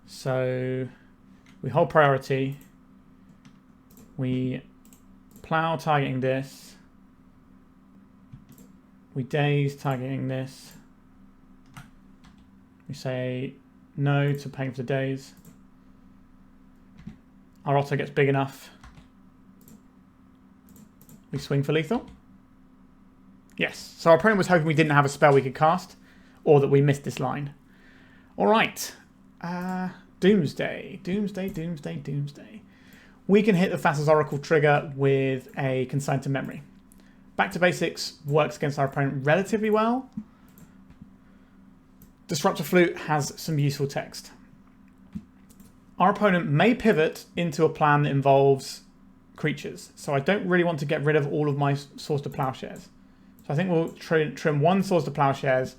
So we hold priority. We plow targeting this. We Daze targeting this. We say no to paying for the Daze. Our Otto gets big enough. We swing for lethal. Yes. So our opponent was hoping we didn't have a spell we could cast, or that we missed this line. All right. Doomsday. Doomsday, Doomsday, Doomsday. We can hit the Thassa's Oracle trigger with a Consign to Memory. Back to Basics works against our opponent relatively well. Disruptor Flute has some useful text. Our opponent may pivot into a plan that involves creatures, so I don't really want to get rid of all of my Swords to Plowshares. So I think we'll trim 1 Swords to Plowshares.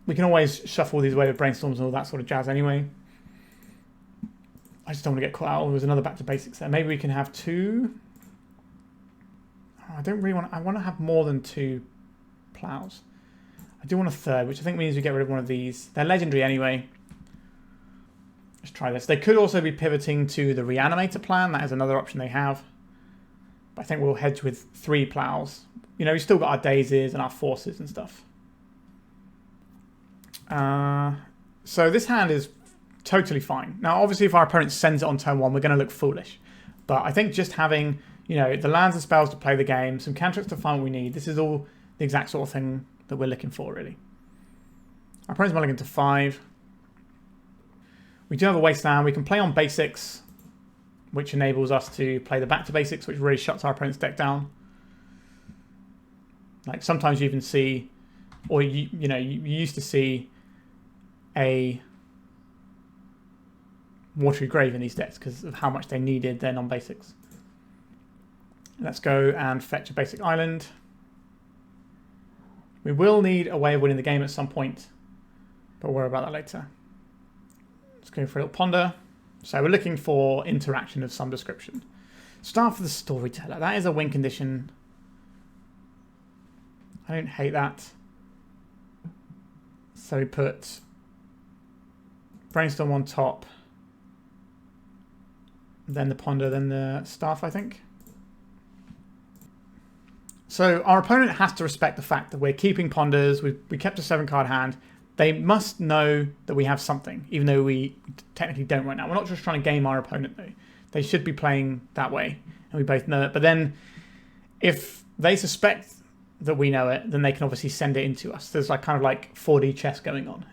We can always shuffle these away with Brainstorms and all that sort of jazz anyway. I just don't want to get caught out. There was another Back to Basics there. Maybe we can have 2. I don't really want. I want to have more than 2 plows. I do want a 3rd, which I think means we get rid of one of these. They're legendary anyway. Let's try this. They could also be pivoting to the Reanimator plan. That is another option they have. But I think we'll hedge with 3 plows. You know, we've still got our Dazes and our Forces and stuff. So this hand is totally fine. Now, obviously, if our opponent sends it on turn 1, we're going to look foolish. But I think just having, you know, the lands and spells to play the game, some cantrips to find what we need, this is all the exact sort of thing that we're looking for, really. Our opponent's mulligan to 5. We do have a Wasteland. We can play on Basics, which enables us to play the Back to Basics, which really shuts our opponent's deck down. Like, sometimes you even see, or you used to see a Watery Grave in these decks because of how much they needed their non-basics. Let's go and fetch a basic island. We will need a way of winning the game at some point, but we'll worry about that later. Let's go for a little ponder. So we're looking for interaction of some description. Start for the Storyteller. That is a win condition. I don't hate that. So we put Brainstorm on top, then the ponder, then the staff, I think. So our opponent has to respect the fact that we're keeping ponders. We kept a 7-card hand. They must know that we have something, even though we technically don't right now. We're not just trying to game our opponent, though. They should be playing that way, and we both know it. But then if they suspect that we know it, then they can obviously send it into us. There's like kind of like 4D chess going on.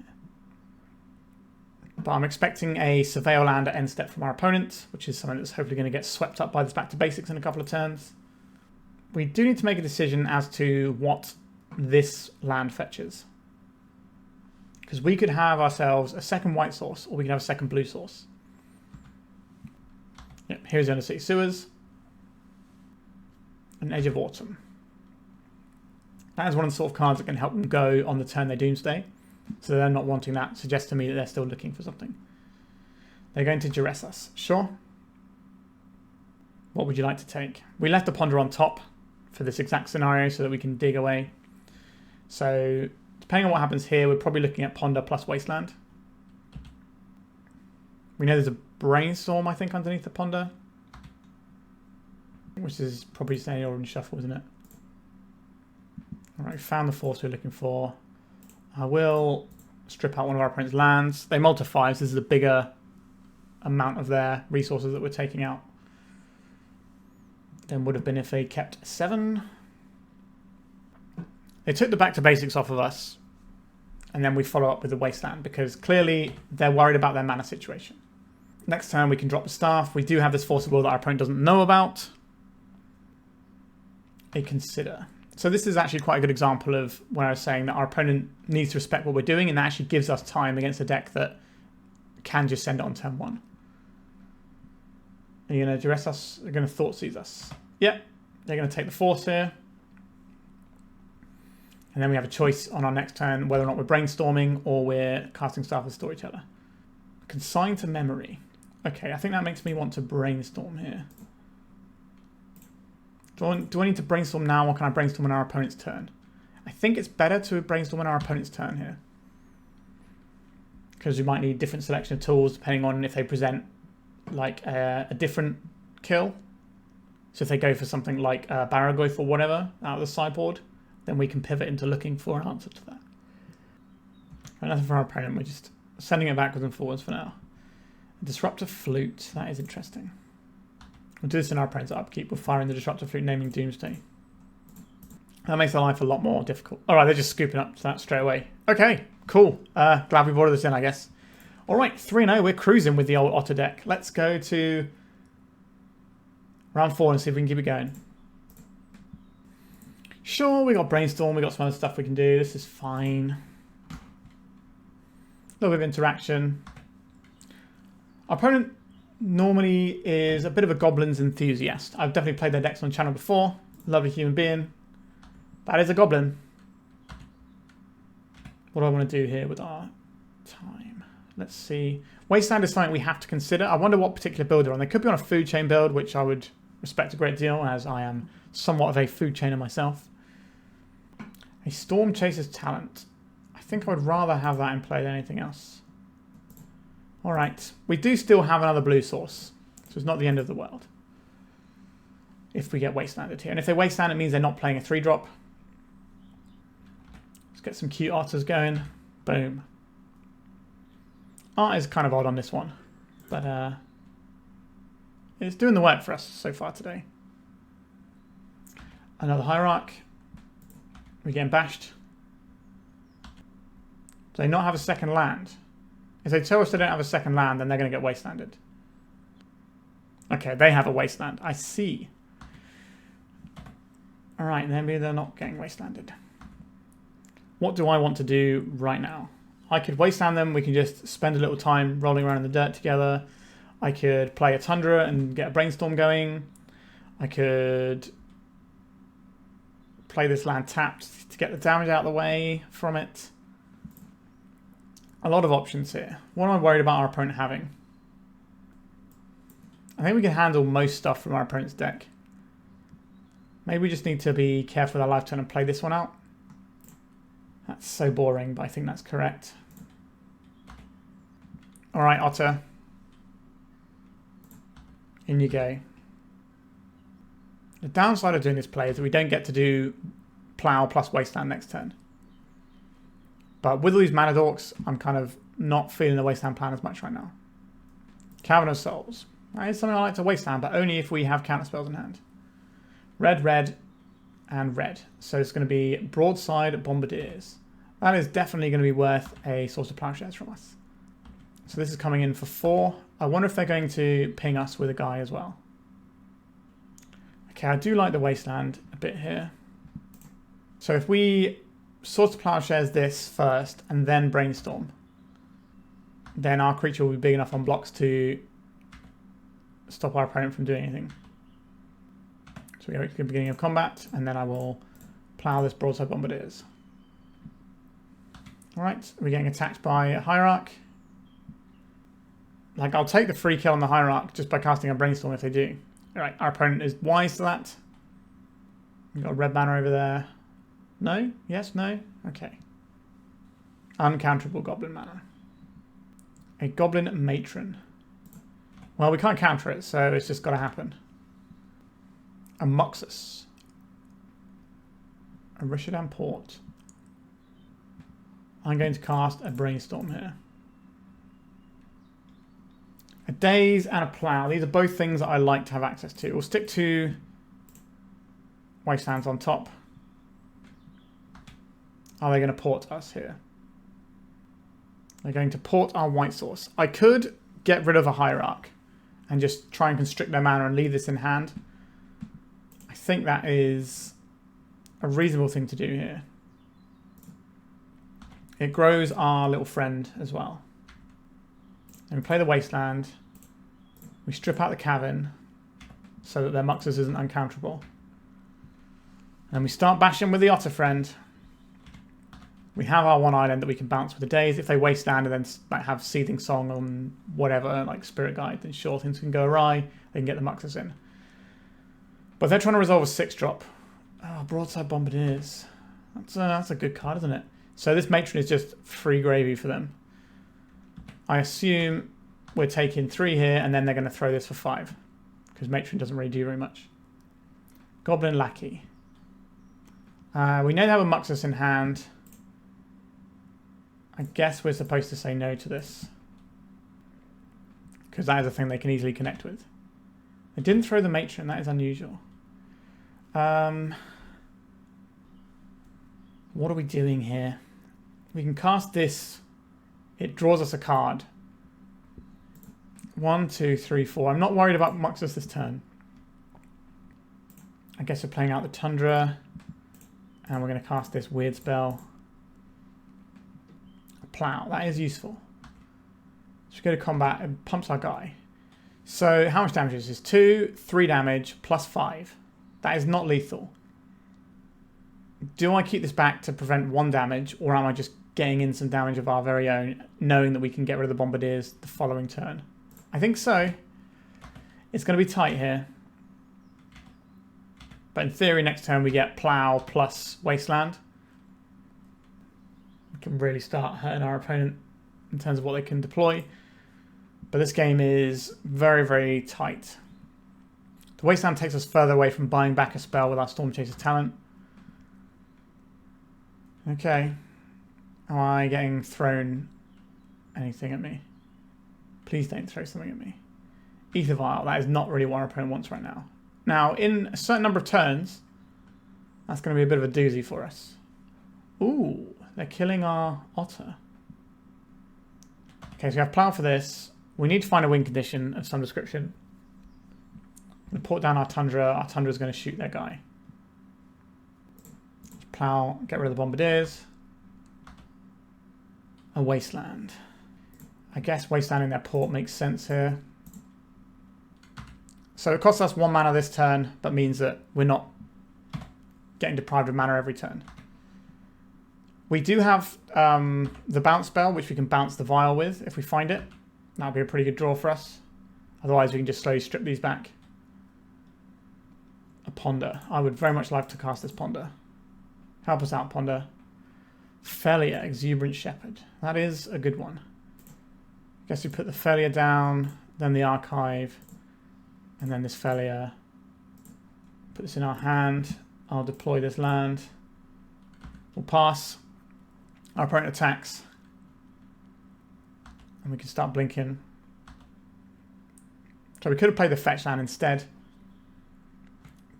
But I'm expecting a Surveil land at end step from our opponent, which is something that's hopefully going to get swept up by this Back to Basics in a couple of turns. We do need to make a decision as to what this land fetches. Because we could have ourselves a second white source, or we could have a second blue source. Yep, here's the Undercity Sewers. An Edge of Autumn. That is one of the sort of cards that can help them go on the turn they Doomsday. So they're not wanting that. Suggests to me that they're still looking for something. They're going to duress us. Sure. What would you like to take? We left the ponder on top for this exact scenario so that we can dig away. So depending on what happens here, we're probably looking at ponder plus Wasteland. We know there's a Brainstorm, I think, underneath the ponder. Which is probably just any orange shuffle, isn't it? All right, found the force we're looking for. I will strip out one of our opponent's lands. They multiply, so this is a bigger amount of their resources that we're taking out than would have been if they kept 7. They took the back to basics off of us, and then we follow up with the Wasteland because clearly they're worried about their mana situation. Next turn we can drop the staff. We do have this force of will that our opponent doesn't know about. A consider. So this is actually quite a good example of when I was saying that our opponent needs to respect what we're doing, and that actually gives us time against a deck that can just send it on turn 1. Are you going to duress us? They're going to thought seize us. Yep, they're going to take the force here. And then we have a choice on our next turn whether or not we're brainstorming or we're casting Staff of the Storyteller. Consign to memory. Okay, I think that makes me want to brainstorm here. Do I need to brainstorm now, or can I brainstorm on our opponent's turn? I think it's better to brainstorm on our opponent's turn here, because we might need different selection of tools depending on if they present like a different kill. So if they go for something like Barragoyf or whatever out of the sideboard, then we can pivot into looking for an answer to that. And nothing for our opponent, we're just sending it backwards and forwards for now. Disruptor Flute, that is interesting. We'll do this in our opponent's upkeep. We're firing the Disruptor Flute, naming Doomsday. That makes our life a lot more difficult. Alright, they're just scooping up to that straight away. Okay, cool. Glad we brought this in, I guess. Alright, 3-0. We're cruising with the old Otter deck. Let's go to round 4 and see if we can keep it going. Sure, we got Brainstorm. We got some other stuff we can do. This is fine. A little bit of interaction. Our opponent normally is a bit of a Goblins enthusiast. I've definitely played their decks on the channel before. Lovely human being. That is a Goblin. What do I want to do here with our time? Let's see. Wasteland is something we have to consider. I wonder what particular build they're on. They could be on a food chain build, which I would respect a great deal, as I am somewhat of a food chainer myself. A Stormchaser's talent. I think I would rather have that in play than anything else. Alright, we do still have another blue source, so it's not the end of the world if we get Wastelanded here. And if they Wasteland, it means they're not playing a 3-drop. Let's get some cute otters going. Boom. Art is kind of odd on this one, but it's doing the work for us so far today. Another Hierarch. We're getting bashed. Do they not have a second land? If they tell us they don't have a second land, then they're going to get Wastelanded. Okay, they have a Wasteland. I see. Alright, maybe they're not getting Wastelanded. What do I want to do right now? I could Wasteland them. We can just spend a little time rolling around in the dirt together. I could play a Tundra and get a Brainstorm going. I could play this land tapped to get the damage out of the way from it. A lot of options here. What am I worried about our opponent having? I think we can handle most stuff from our opponent's deck. Maybe we just need to be careful with our life turn and play this one out. That's so boring, but I think that's correct. Alright, Otter. In you go. The downside of doing this play is that we don't get to do Plow plus Wasteland next turn. But with all these mana dorks, I'm kind of not feeling the Wasteland plan as much right now. Cavern of Souls. That is something I like to Wasteland, but only if we have counter spells in hand. Red, red, and red. So it's going to be Broadside Bombardiers. That is definitely going to be worth a source of Plowshares from us. So this is coming in for 4. I wonder if they're going to ping us with a guy as well. Okay, I do like the Wasteland a bit here. So if we Source of Plowshares this first and then Brainstorm, then our creature will be big enough on blocks to stop our opponent from doing anything. So we go to the beginning of combat, and then I will plow this Broadside Bombardiers. Alright, we're getting attacked by a Hierarch. Like, I'll take the free kill on the Hierarch just by casting a Brainstorm if they do. Alright, our opponent is wise to that. We've got a red banner over there. No? Yes? No? Okay. Uncounterable Goblin mana. A Goblin Matron. Well, we can't counter it, so it's just got to happen. A Moxus. a Rishadan Port. I'm going to cast a Brainstorm here. A Daze and a Plow. These are both things that I like to have access to. We'll stick to Wastelands on top. Are they going to port us here? They're going to port our white source. I could get rid of a Hierarch and just try and constrict their mana and leave this in hand. I think that is a reasonable thing to do here. It grows our little friend as well. And we play the Wasteland. We strip out the Cavern so that their Muxus isn't uncounterable. And we start bashing with the Otter friend. We have our one island that we can bounce with the Daze. If they Wasteland and then like, have Seething Song on whatever, like Spirit Guide, then sure, things can go awry. They can get the Muxus in. But they're trying to resolve a 6-drop. Oh, Broadside Bombardiers. That's a good card, isn't it? So this Matron is just free gravy for them. I assume we're taking 3 here, and then they're going to throw this for 5. Because Matron doesn't really do very much. Goblin Lackey. We know they have a Muxus in hand. I guess we're supposed to say no to this. Because that is a thing they can easily connect with. They didn't throw the Matron, that is unusual. What are we doing here? We can cast this. It draws us a card. 1, 2, 3, 4. I'm not worried about Muxus this turn. I guess we're playing out the Tundra. And we're going to cast this weird spell. Plow. That is useful. So we go to combat and pumps our guy. So how much damage is this? 2, 3 damage plus 5. That is not lethal. Do I keep this back to prevent 1 damage, or am I just getting in some damage of our very own, knowing that we can get rid of the Bombardiers the following turn? I think so. It's going to be tight here. But in theory, next turn we get Plow plus Wasteland. We can really start hurting our opponent in terms of what they can deploy. But this game is very, very tight. The Wasteland takes us further away from buying back a spell with our Stormchaser talent. Okay. Am I getting thrown anything at me? Please don't throw something at me. Ether Vial. That is not really what our opponent wants right now. Now, in a certain number of turns, that's going to be a bit of a doozy for us. Ooh, they're killing our Otter. Okay, so we have Plow for this. We need to find a win condition of some description. I'm going to port down our Tundra. Our Tundra is going to shoot their guy. Plow, get rid of the Bombardiers. A Wasteland. I guess Wastelanding their port makes sense here. So it costs us 1 mana this turn, but means that we're not getting deprived of mana every turn. We do have the bounce spell, which we can bounce the Vial with if we find it. That would be a pretty good draw for us. Otherwise, we can just slowly strip these back. A Ponder. I would very much like to cast this Ponder. Help us out, Ponder. Phelia, Exuberant Shepherd. That is a good one. Guess we put the Phelia down, then the Archive, and then this Phelia. Put this in our hand. I'll deploy this land. We'll pass. Our opponent attacks. And we can start blinking. So we could have played the fetch land instead.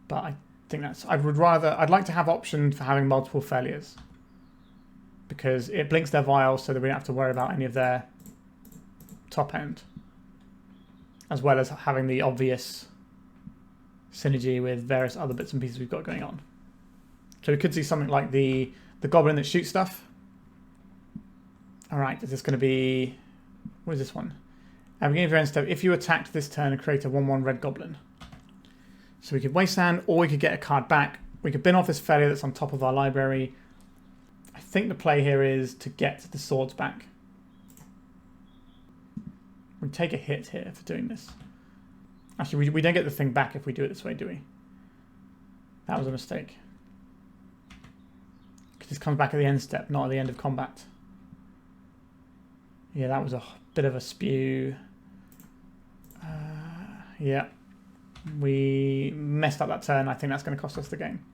But I think that's... I'd like to have option for having multiple Phelias. Because it blinks their Vials so that we don't have to worry about any of their top end. As well as having the obvious synergy with various other bits and pieces we've got going on. So we could see something like the Goblin that shoots stuff. Alright, is this going to be... What is this one? At the beginning of your end step, if you attacked this turn and create a 1/1 red goblin. So we could Wasteland, or we could get a card back. We could bin off this Phelia that's on top of our library. I think the play here is to get the swords back. We take a hit here for doing this. Actually, we don't get the thing back if we do it this way, do we? That was a mistake. Because this comes back at the end step, not at the end of combat. Yeah, that was a bit of a spew. Yeah. We messed up that turn. I think that's going to cost us the game.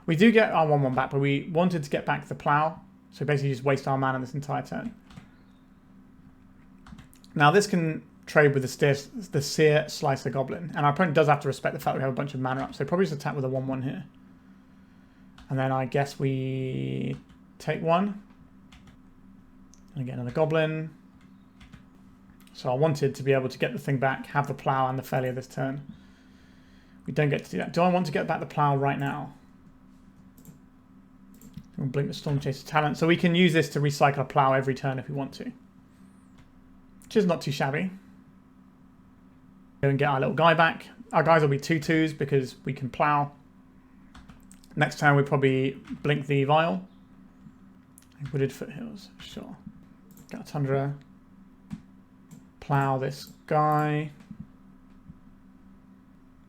We do get our 1/1 back, but we wanted to get back the plow. So basically just waste our mana this entire turn. Now this can trade with the Seer Slicer Goblin. And our opponent does have to respect the fact that we have a bunch of mana up. So probably just attack with a 1/1 here. And then I guess we take one. And get another Goblin. So I wanted to be able to get the thing back, have the plow and the Phelia this turn. We don't get to do that. Do I want to get back the plow right now? We'll blink the Stormchaser talent. So we can use this to recycle a plow every turn if we want to. Which is not too shabby. Go and get our little guy back. Our guys will be 2/2s because we can plow. Next turn we probably blink the Vial. Wooded Foothills, sure. Got a Tundra. Plow this guy.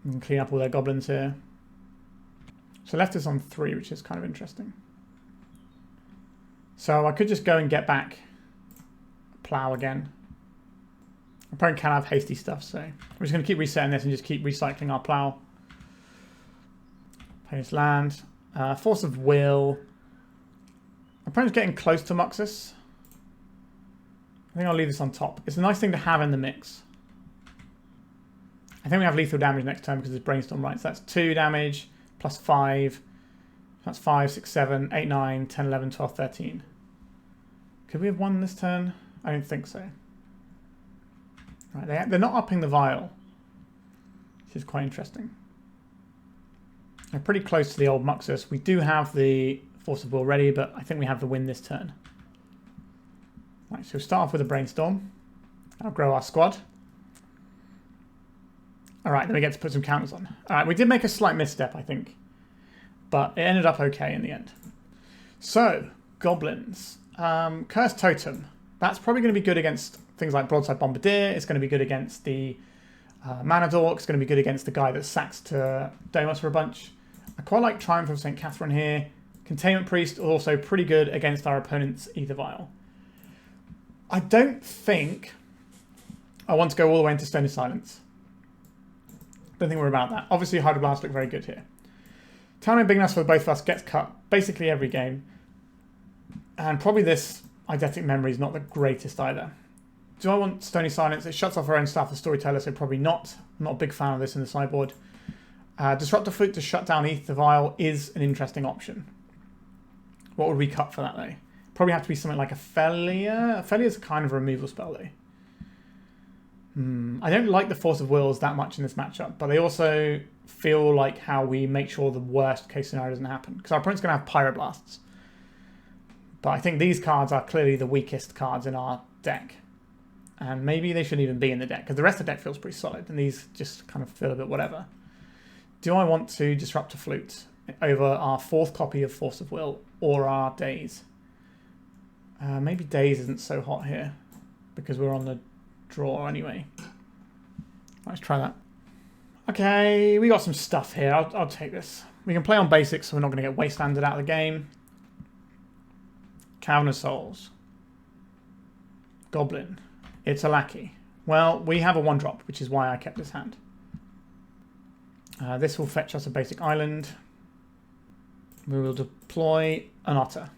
And clean up all their goblins here. So left us on 3, which is kind of interesting. So I could just go and get back Plow again. Opponent can have hasty stuff, so we're just going to keep resetting this and just keep recycling our Plow. Play this land. Force of Will. Opponent's getting close to Muxus. I think I'll leave this on top. It's a nice thing to have in the mix. I think we have lethal damage next turn because it's Brainstorm, right? So that's 2 damage plus 5. That's 5, 6, 7, 8, 9, 10, 11, 12, 13. Could we have won this turn? I don't think so. Right, they're not upping the Vial, which is quite interesting. They're pretty close to the old Muxus. We do have the Force of Will ready, but I think we have the win this turn. Right, so we'll start off with a Brainstorm. That'll grow our squad. Alright, then we get to put some counters on. Alright, we did make a slight misstep, I think. But it ended up okay in the end. So, Goblins. Cursed Totem. That's probably going to be good against things like Broadside Bombardier. It's going to be good against the Mana Dork. It's going to be good against the guy that sacks to Deimos for a bunch. I quite like Triumph of St. Katherine here. Containment Priest also pretty good against our opponent's Aether Vial. I don't think I want to go all the way into Stony Silence. Don't think we're about that. Obviously, Hydroblast look very good here. Town big enough for both of us gets cut basically every game. And probably this Eidetic Memory is not the greatest either. Do I want Stony Silence? It shuts off our own stuff, the Storyteller, so probably not. I'm not a big fan of this in the sideboard. Disruptor Flute to shut down Aether Vial is an interesting option. What would we cut for that though? Probably have to be something like a Phelia. Phelia is kind of a removal spell though. I don't like the Force of Wills that much in this matchup, but they also feel like how we make sure the worst case scenario doesn't happen. Because our opponent's going to have Pyroblasts. But I think these cards are clearly the weakest cards in our deck. And maybe they shouldn't even be in the deck, because the rest of the deck feels pretty solid, and these just kind of feel a bit whatever. Do I want to Disruptor Flute over our 4th copy of Force of Will, or our Daze? Maybe Daze isn't so hot here, because we're on the draw anyway. Let's try that. Okay, we got some stuff here. I'll take this. We can play on basics, so we're not going to get Wastelanded out of the game. Cavern of Souls. Goblin. It's a lackey. Well, we have a 1-drop, which is why I kept this hand. This will fetch us a basic island. We will deploy an Otter.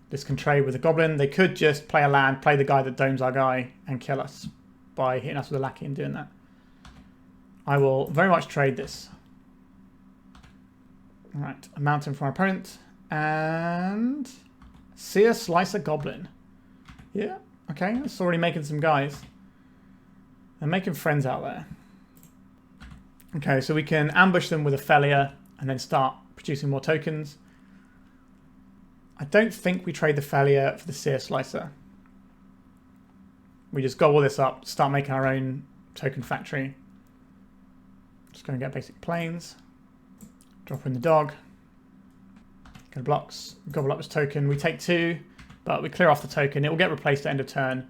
This can trade with a Goblin. They could just play a land, play the guy that domes our guy, and kill us by hitting us with a lackey and doing that. I will very much trade this. Alright, a mountain for our opponent. And Seer Slicer Goblin. Yeah, okay, that's already making some guys. They're making friends out there. Okay, so we can ambush them with a Phelia and then start producing more tokens. I don't think we trade the Phelia for the Seer Slicer. We just gobble this up, start making our own token factory. Just going to get basic planes. Drop in the dog. Go to blocks. Gobble up this token. We take 2, but we clear off the token. It will get replaced at end of turn,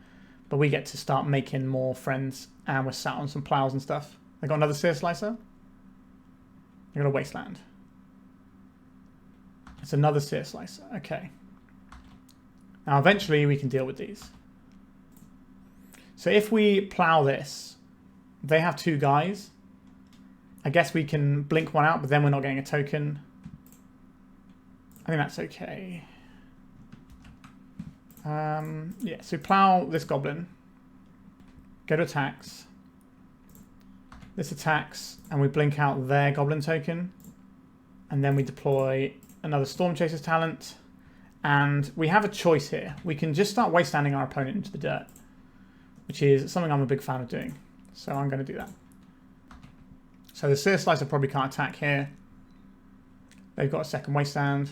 but we get to start making more friends, and we're sat on some plows and stuff. They got another Seer Slicer. They got a Wasteland. It's another Seer Slicer. Okay. Now eventually we can deal with these. So if we plow this, they have 2 guys. I guess we can blink one out, but then we're not getting a token. I think that's okay. Yeah, so plow this goblin. Go to attacks. This attacks, and we blink out their goblin token. And then we deploy another Stormchaser's talent. And we have a choice here. We can just start wastelanding our opponent into the dirt, which is something I'm a big fan of doing. So I'm going to do that. So the Seer Slicer probably can't attack here. They've got a second wasteland.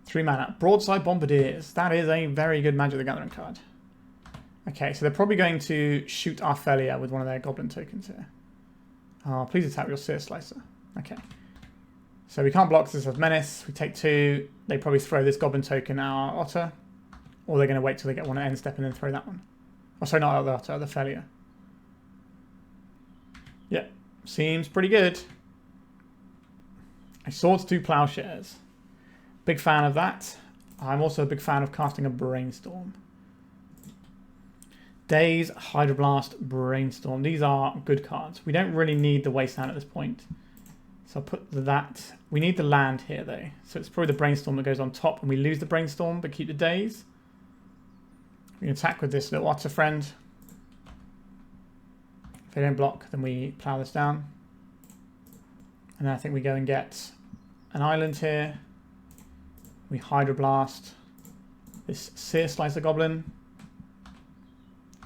3 mana. Broadside Bombardiers. That is a very good Magic the Gathering card. Okay, so they're probably going to shoot our Phelia with one of their goblin tokens here. Oh, please attack with your Seer Slicer. Okay. So we can't block this as Menace. We take 2. They probably throw this goblin token at our Otter. Or they're going to wait till they get one at end step and then throw that one. Oh, sorry, not the Otter, the Phelia. Yeah, seems pretty good. A Swords 2 Plowshares. Big fan of that. I'm also a big fan of casting a Brainstorm. Daze, Hydroblast, Brainstorm. These are good cards. We don't really need the Wasteland at this point. So I'll put that. We need the land here though. So it's probably the Brainstorm that goes on top and we lose the Brainstorm but keep the Daze. We can attack with this little Otter friend. If they don't block, then we plow this down. And then I think we go and get an island here. We Hydroblast this Seer Slicer Goblin.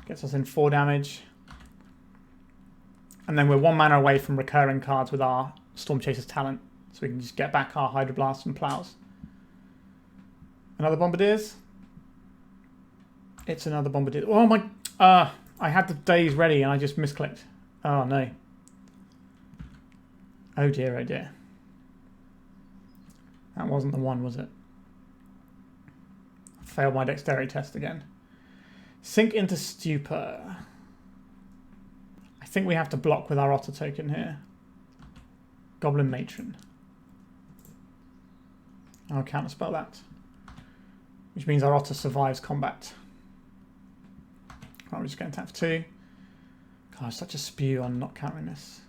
Gets us in 4 damage. And then we're 1 mana away from recurring cards with our Stormchaser's talent. So we can just get back our Hydroblast and Plows. Another Bombardiers. It's another Bombardier. Oh my... I had the Daze ready and I just misclicked. Oh no. Oh dear, oh dear. That wasn't the one, was it? I failed my dexterity test again. Sink into Stupor. I think we have to block with our Otter token here. Goblin Matron. I'll counterspell that. Which means our Otter survives combat. Right, we're just going to tap for 2. God, such a spew on not countering this.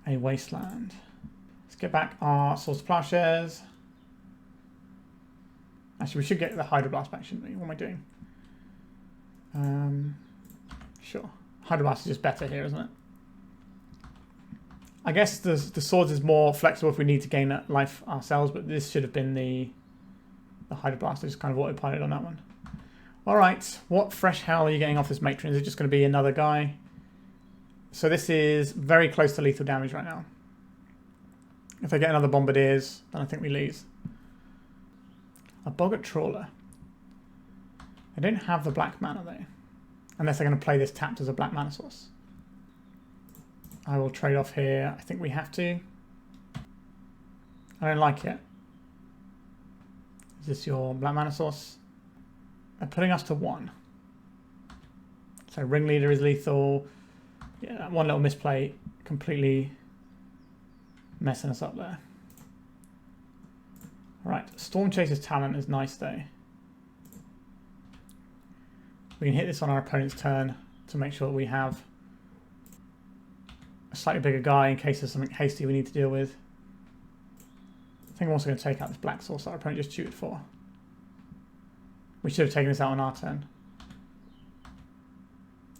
A Wasteland. Let's get back our Swords to Plowshares. Actually, we should get the Hydroblast back, shouldn't we? What am I doing? Sure. Hydroblast is just better here, isn't it? I guess the Swords is more flexible if we need to gain that life ourselves, but this should have been the Hydroblast. I just kind of autopiloted on that one. Alright, what fresh hell are you getting off this Matron? Is it just going to be another guy? So this is very close to lethal damage right now. If they get another Bombardiers, then I think we lose. A Boggart Trawler. I don't have the black mana though. Unless they're going to play this tapped as a black mana source. I will trade off here. I think we have to. I don't like it. Is this your black mana source? They're putting us to 1. So Ringleader is lethal. Yeah, that one little misplay completely messing us up there. Alright, Stormchaser's talent is nice though. We can hit this on our opponent's turn to make sure that we have a slightly bigger guy in case there's something hasty we need to deal with. I think I'm also going to take out this black source that our opponent just tutored for. We should have taken this out on our turn.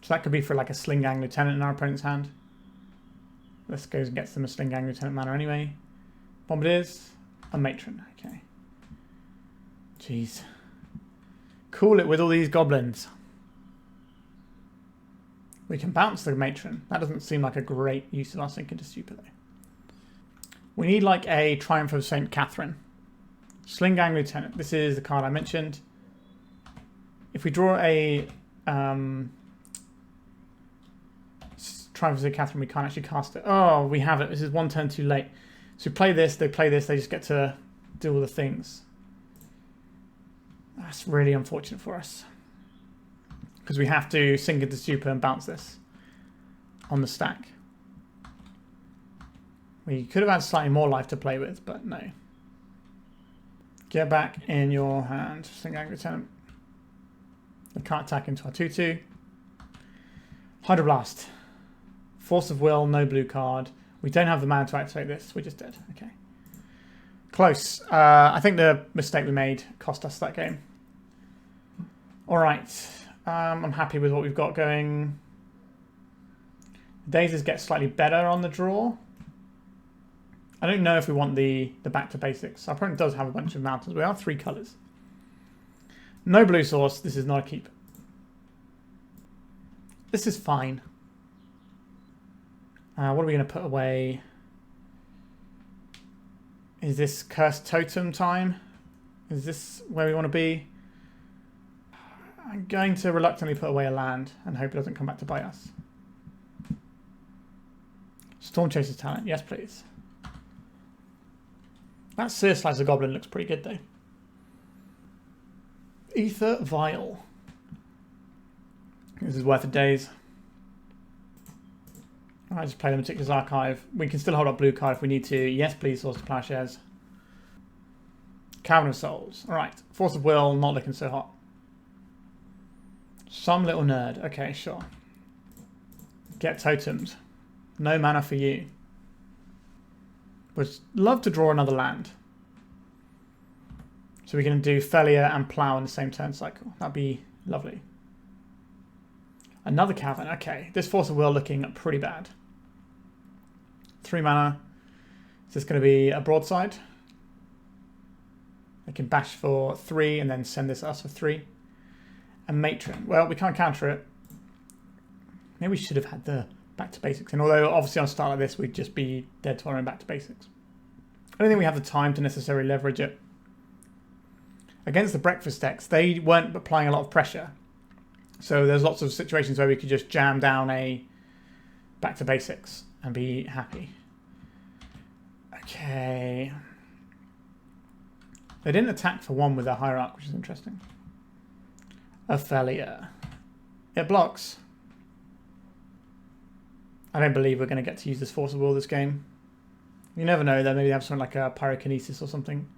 So that could be for like a Sling Gang Lieutenant in our opponent's hand. This goes and gets them a Sling Gang Lieutenant mana anyway. Bombardiers, a Matron. Okay. Jeez. Cool it with all these goblins. We can bounce the Matron. That doesn't seem like a great use of our Sink into Stupor though. We need like a Triumph of St. Katherine. Sling Gang Lieutenant. This is the card I mentioned. If we draw a Triumph of St. Katherine, we can't actually cast it. Oh, we have it. This is 1 turn too late. So we play this, they just get to do all the things. That's really unfortunate for us. Because we have to Sink into Stupor and bounce this on the stack. We could have had slightly more life to play with, but no. Get back in your hand, Sling Gang Lieutenant. We can't attack into our 2/2. Hydroblast. Force of Will, no blue card. We don't have the mana to activate this. We're just dead. Okay. Close. I think the mistake we made cost us that game. All right. I'm happy with what we've got going. Dazes get slightly better on the draw. I don't know if we want the back to basics. Our opponent does have a bunch of mountains. We have 3 colours. No blue source. This is not a keep. This is fine. What are we going to put away? Is this Cursed Totem time? Is this where we want to be? I'm going to reluctantly put away a land and hope it doesn't come back to bite us. Stormchaser's talent. Yes, please. That Sear Slicer Goblin looks pretty good, though. Ether Vial. This is worth a daze. I just play the Meticulous Archive. We can still hold up blue card if we need to. Yes, please, Source to Plowshares. Cavern of Souls. Alright. Force of Will, not looking so hot. Some little nerd. Okay, sure. Get totems. No mana for you. Would love to draw another land. So we're going to do Phelia and Plow in the same turn cycle. That'd be lovely. Another Cavern. Okay, this Force of Will looking pretty bad. 3 mana. Is this going to be a broadside? I can bash for 3 and then send this us for 3. And Matron. Well, we can't counter it. Maybe we should have had the back to basics. And although obviously on a start like this, we'd just be dead to our own back to basics. I don't think we have the time to necessarily leverage it. Against the breakfast decks, they weren't applying a lot of pressure. So there's lots of situations where we could just jam down a back to basics and be happy. Okay. They didn't attack for 1 with their Hierarch, which is interesting. Phelia. It blocks. I don't believe we're going to get to use this Force of Will this game. You never know, though. Maybe they have something like a Pyrokinesis or something.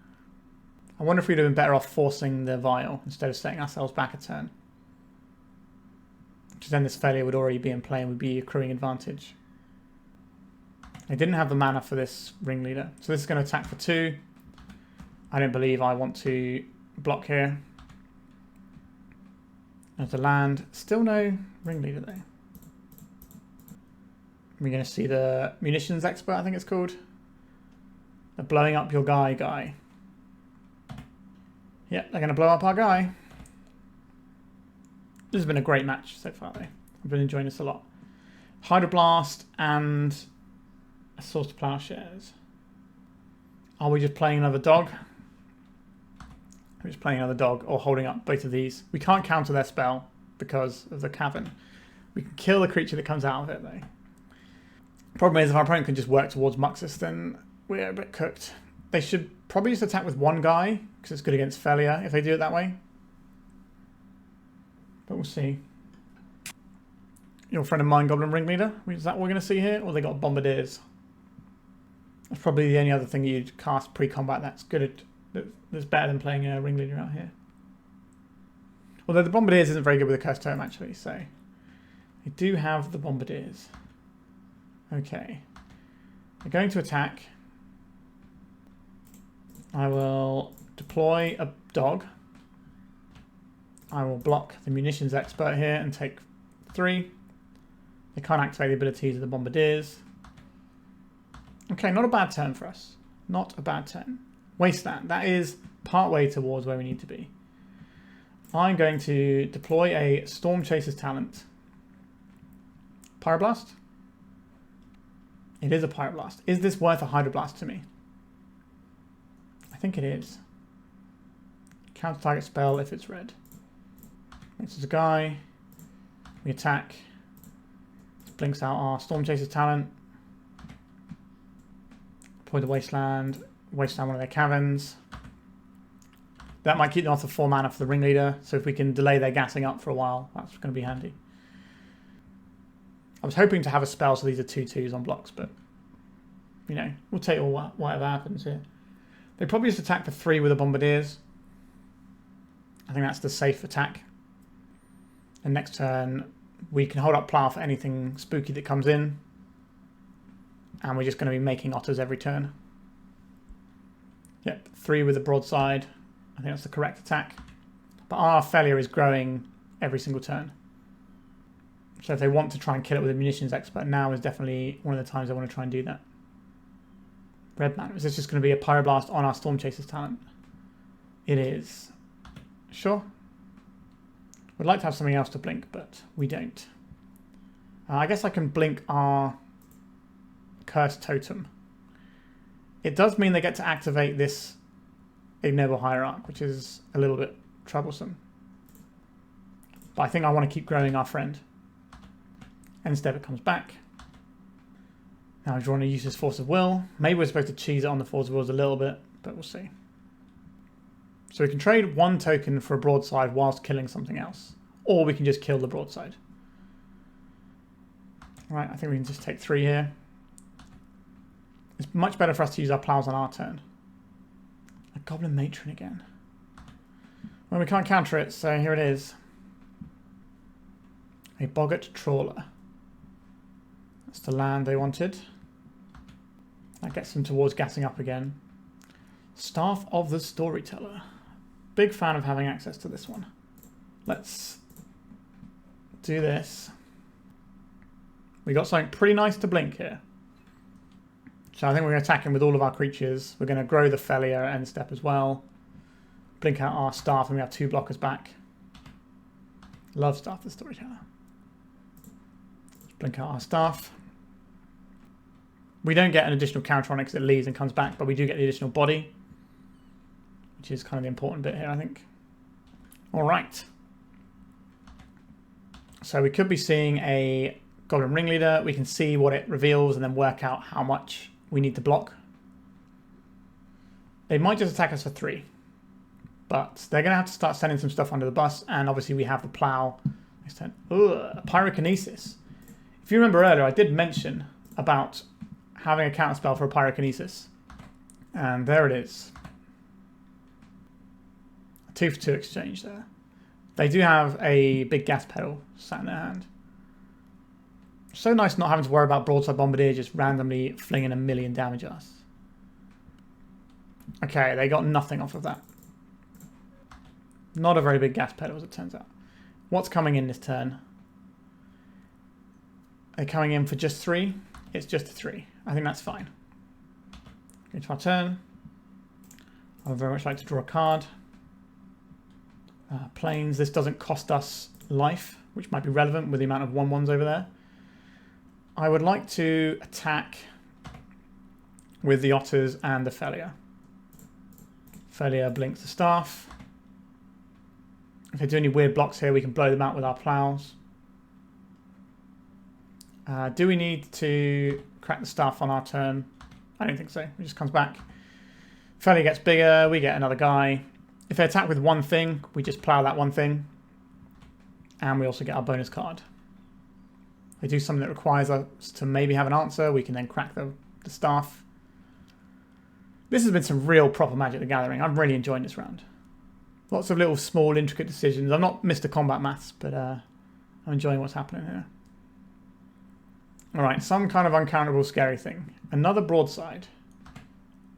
I wonder if we'd have been better off forcing the Vial instead of setting ourselves back a turn. Because then this Phelia would already be in play and would be accruing advantage. I didn't have the mana for this Ringleader. So this is going to attack for 2. I don't believe I want to block here. There's a land. Still no Ringleader though. We're going to see the Munitions Expert, I think it's called. They're blowing up your guy. Yeah, they're going to blow up our guy. This has been a great match so far though. I've been enjoying this a lot. Hydroblast and a Source to Plowshares. Are we just playing another dog? We're just playing another dog or holding up both of these. We can't counter their spell because of the Cavern. We can kill the creature that comes out of it though. Problem is, if our opponent can just work towards Muxus, then we're a bit cooked. They should probably just attack with 1 guy, because it's good against Phelia if they do it that way. But we'll see. Your friend of mine, Goblin Ringleader? Is that what we're going to see here? Or they got Bombardiers? That's probably the only other thing you'd cast pre-combat that's good at, that's better than playing a Ringleader out here. Although the Bombardiers isn't very good with the Cursed Totem, actually, so... They do have the Bombardiers. Okay. They're going to attack. I will deploy a dog. I will block the Munitions Expert here and take 3. They can't activate the abilities of the Bombardiers. Okay, not a bad turn for us. Not a bad turn. Wasteland. That is partway towards where we need to be. I'm going to deploy a Stormchaser's talent. Pyroblast? It is a Pyroblast. Is this worth a Hydroblast to me? I think it is. Counter target spell if it's red. This is a guy. We attack. This blinks out our Stormchaser's talent. Deploy the Wasteland. Waste down one of their caverns. That might keep them off the 4 mana for the Ringleader. So if we can delay their gassing up for a while, that's going to be handy. I was hoping to have a spell so these are 2/2s on blocks, but you know, we'll take whatever happens here. They probably just attack for 3 with the Bombardiers. I think that's the safe attack. And next turn, we can hold up Plow for anything spooky that comes in. And we're just going to be making otters every turn. Yep, 3 with the broadside. I think that's the correct attack. But our Phelia is growing every single turn. So if they want to try and kill it with a munitions expert, now is definitely one of the times I want to try and do that. Red mana. Is this just going to be a Pyroblast on our Stormchaser's talent? It is. Sure. We'd like to have something else to blink, but we don't. I guess I can blink our Cursed Totem. It does mean they get to activate this Ignoble Hierarch, which is a little bit troublesome. But I think I want to keep growing our friend. And instead it comes back. Now I've drawn a useless Force of Will. Maybe we're supposed to cheese it on the Force of Wills a little bit, but we'll see. So we can trade 1 token for a broadside whilst killing something else. Or we can just kill the broadside. Right, I think we can just take 3 here. It's much better for us to use our plows on our turn. A Goblin Matron again. Well, we can't counter it, so here it is. A Boggart Trawler. That's the land they wanted. That gets them towards gassing up again. Staff of the Storyteller. Big fan of having access to this one. Let's do this. We got something pretty nice to blink here. So I think we're going to attack him with all of our creatures. We're going to grow the Phelia end step as well. Blink out our staff and we have 2 blockers back. Love Staff of the Storyteller. Let's blink out our staff. We don't get an additional counter on it because it leaves and comes back, but we do get the additional body, which is kind of the important bit here, I think. All right. So we could be seeing a Goblin Ringleader. We can see what it reveals and then work out how much we need to block. They might just attack us for 3, but they're going to have to start sending some stuff under the bus, and obviously we have the plow. Next turn. Ugh, Pyrokinesis. If you remember earlier, I did mention about having a counterspell for a Pyrokinesis, and there it is. A 2 for 2 exchange there. They do have a big gas pedal sat in their hand. So nice not having to worry about Broadside Bombardier just randomly flinging 1,000,000 damage at us. Okay, they got nothing off of that. Not a very big gas pedal, as it turns out. What's coming in this turn? They're coming in for just 3. It's just a 3. I think that's fine. Go to our turn. I would very much like to draw a card. Planes. This doesn't cost us life, which might be relevant with the amount of 1/1s over there. I would like to attack with the Otters and the Phelia. Phelia blinks the staff. If they do any weird blocks here, we can blow them out with our plows. Do we need to crack the staff on our turn? I don't think so. It just comes back. Phelia gets bigger. We get another guy. If they attack with 1 thing, we just plow that 1 thing. And we also get our bonus card. If they do something that requires us to maybe have an answer, we can then crack the staff. This has been some real proper Magic the Gathering. I'm really enjoying this round. Lots of little small intricate decisions. I'm not Mr. Combat Maths, but I'm enjoying what's happening here. Alright, some kind of uncountable scary thing. Another broadside.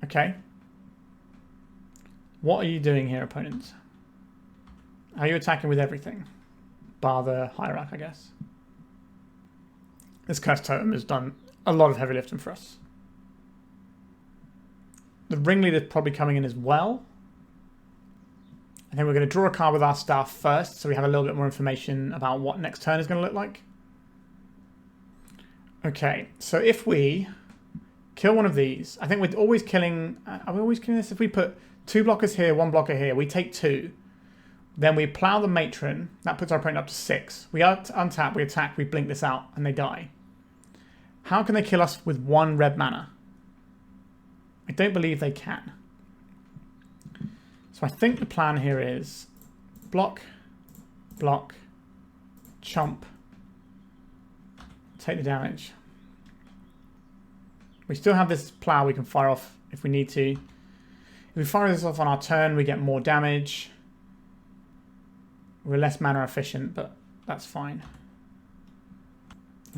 Okay. What are you doing here, opponents? Are you attacking with everything? Bar the Hierarch, I guess. This Cursed Totem has done a lot of heavy lifting for us. The Ringleader's probably coming in as well. I think we're going to draw a card with our staff first, so we have a little bit more information about what next turn is going to look like. Okay, so if we kill one of these, I think we're always killing... Are we always killing this? If we put 2 blockers here, 1 blocker here, we take 2. Then we plow the Matron. That puts our opponent up to 6. We untap, we attack, we blink this out, and they die. How can they kill us with 1 red mana? I don't believe they can. So I think the plan here is block, block, chomp, take the damage. We still have this plow we can fire off if we need to. If we fire this off on our turn, we get more damage. We're less mana efficient, but that's fine.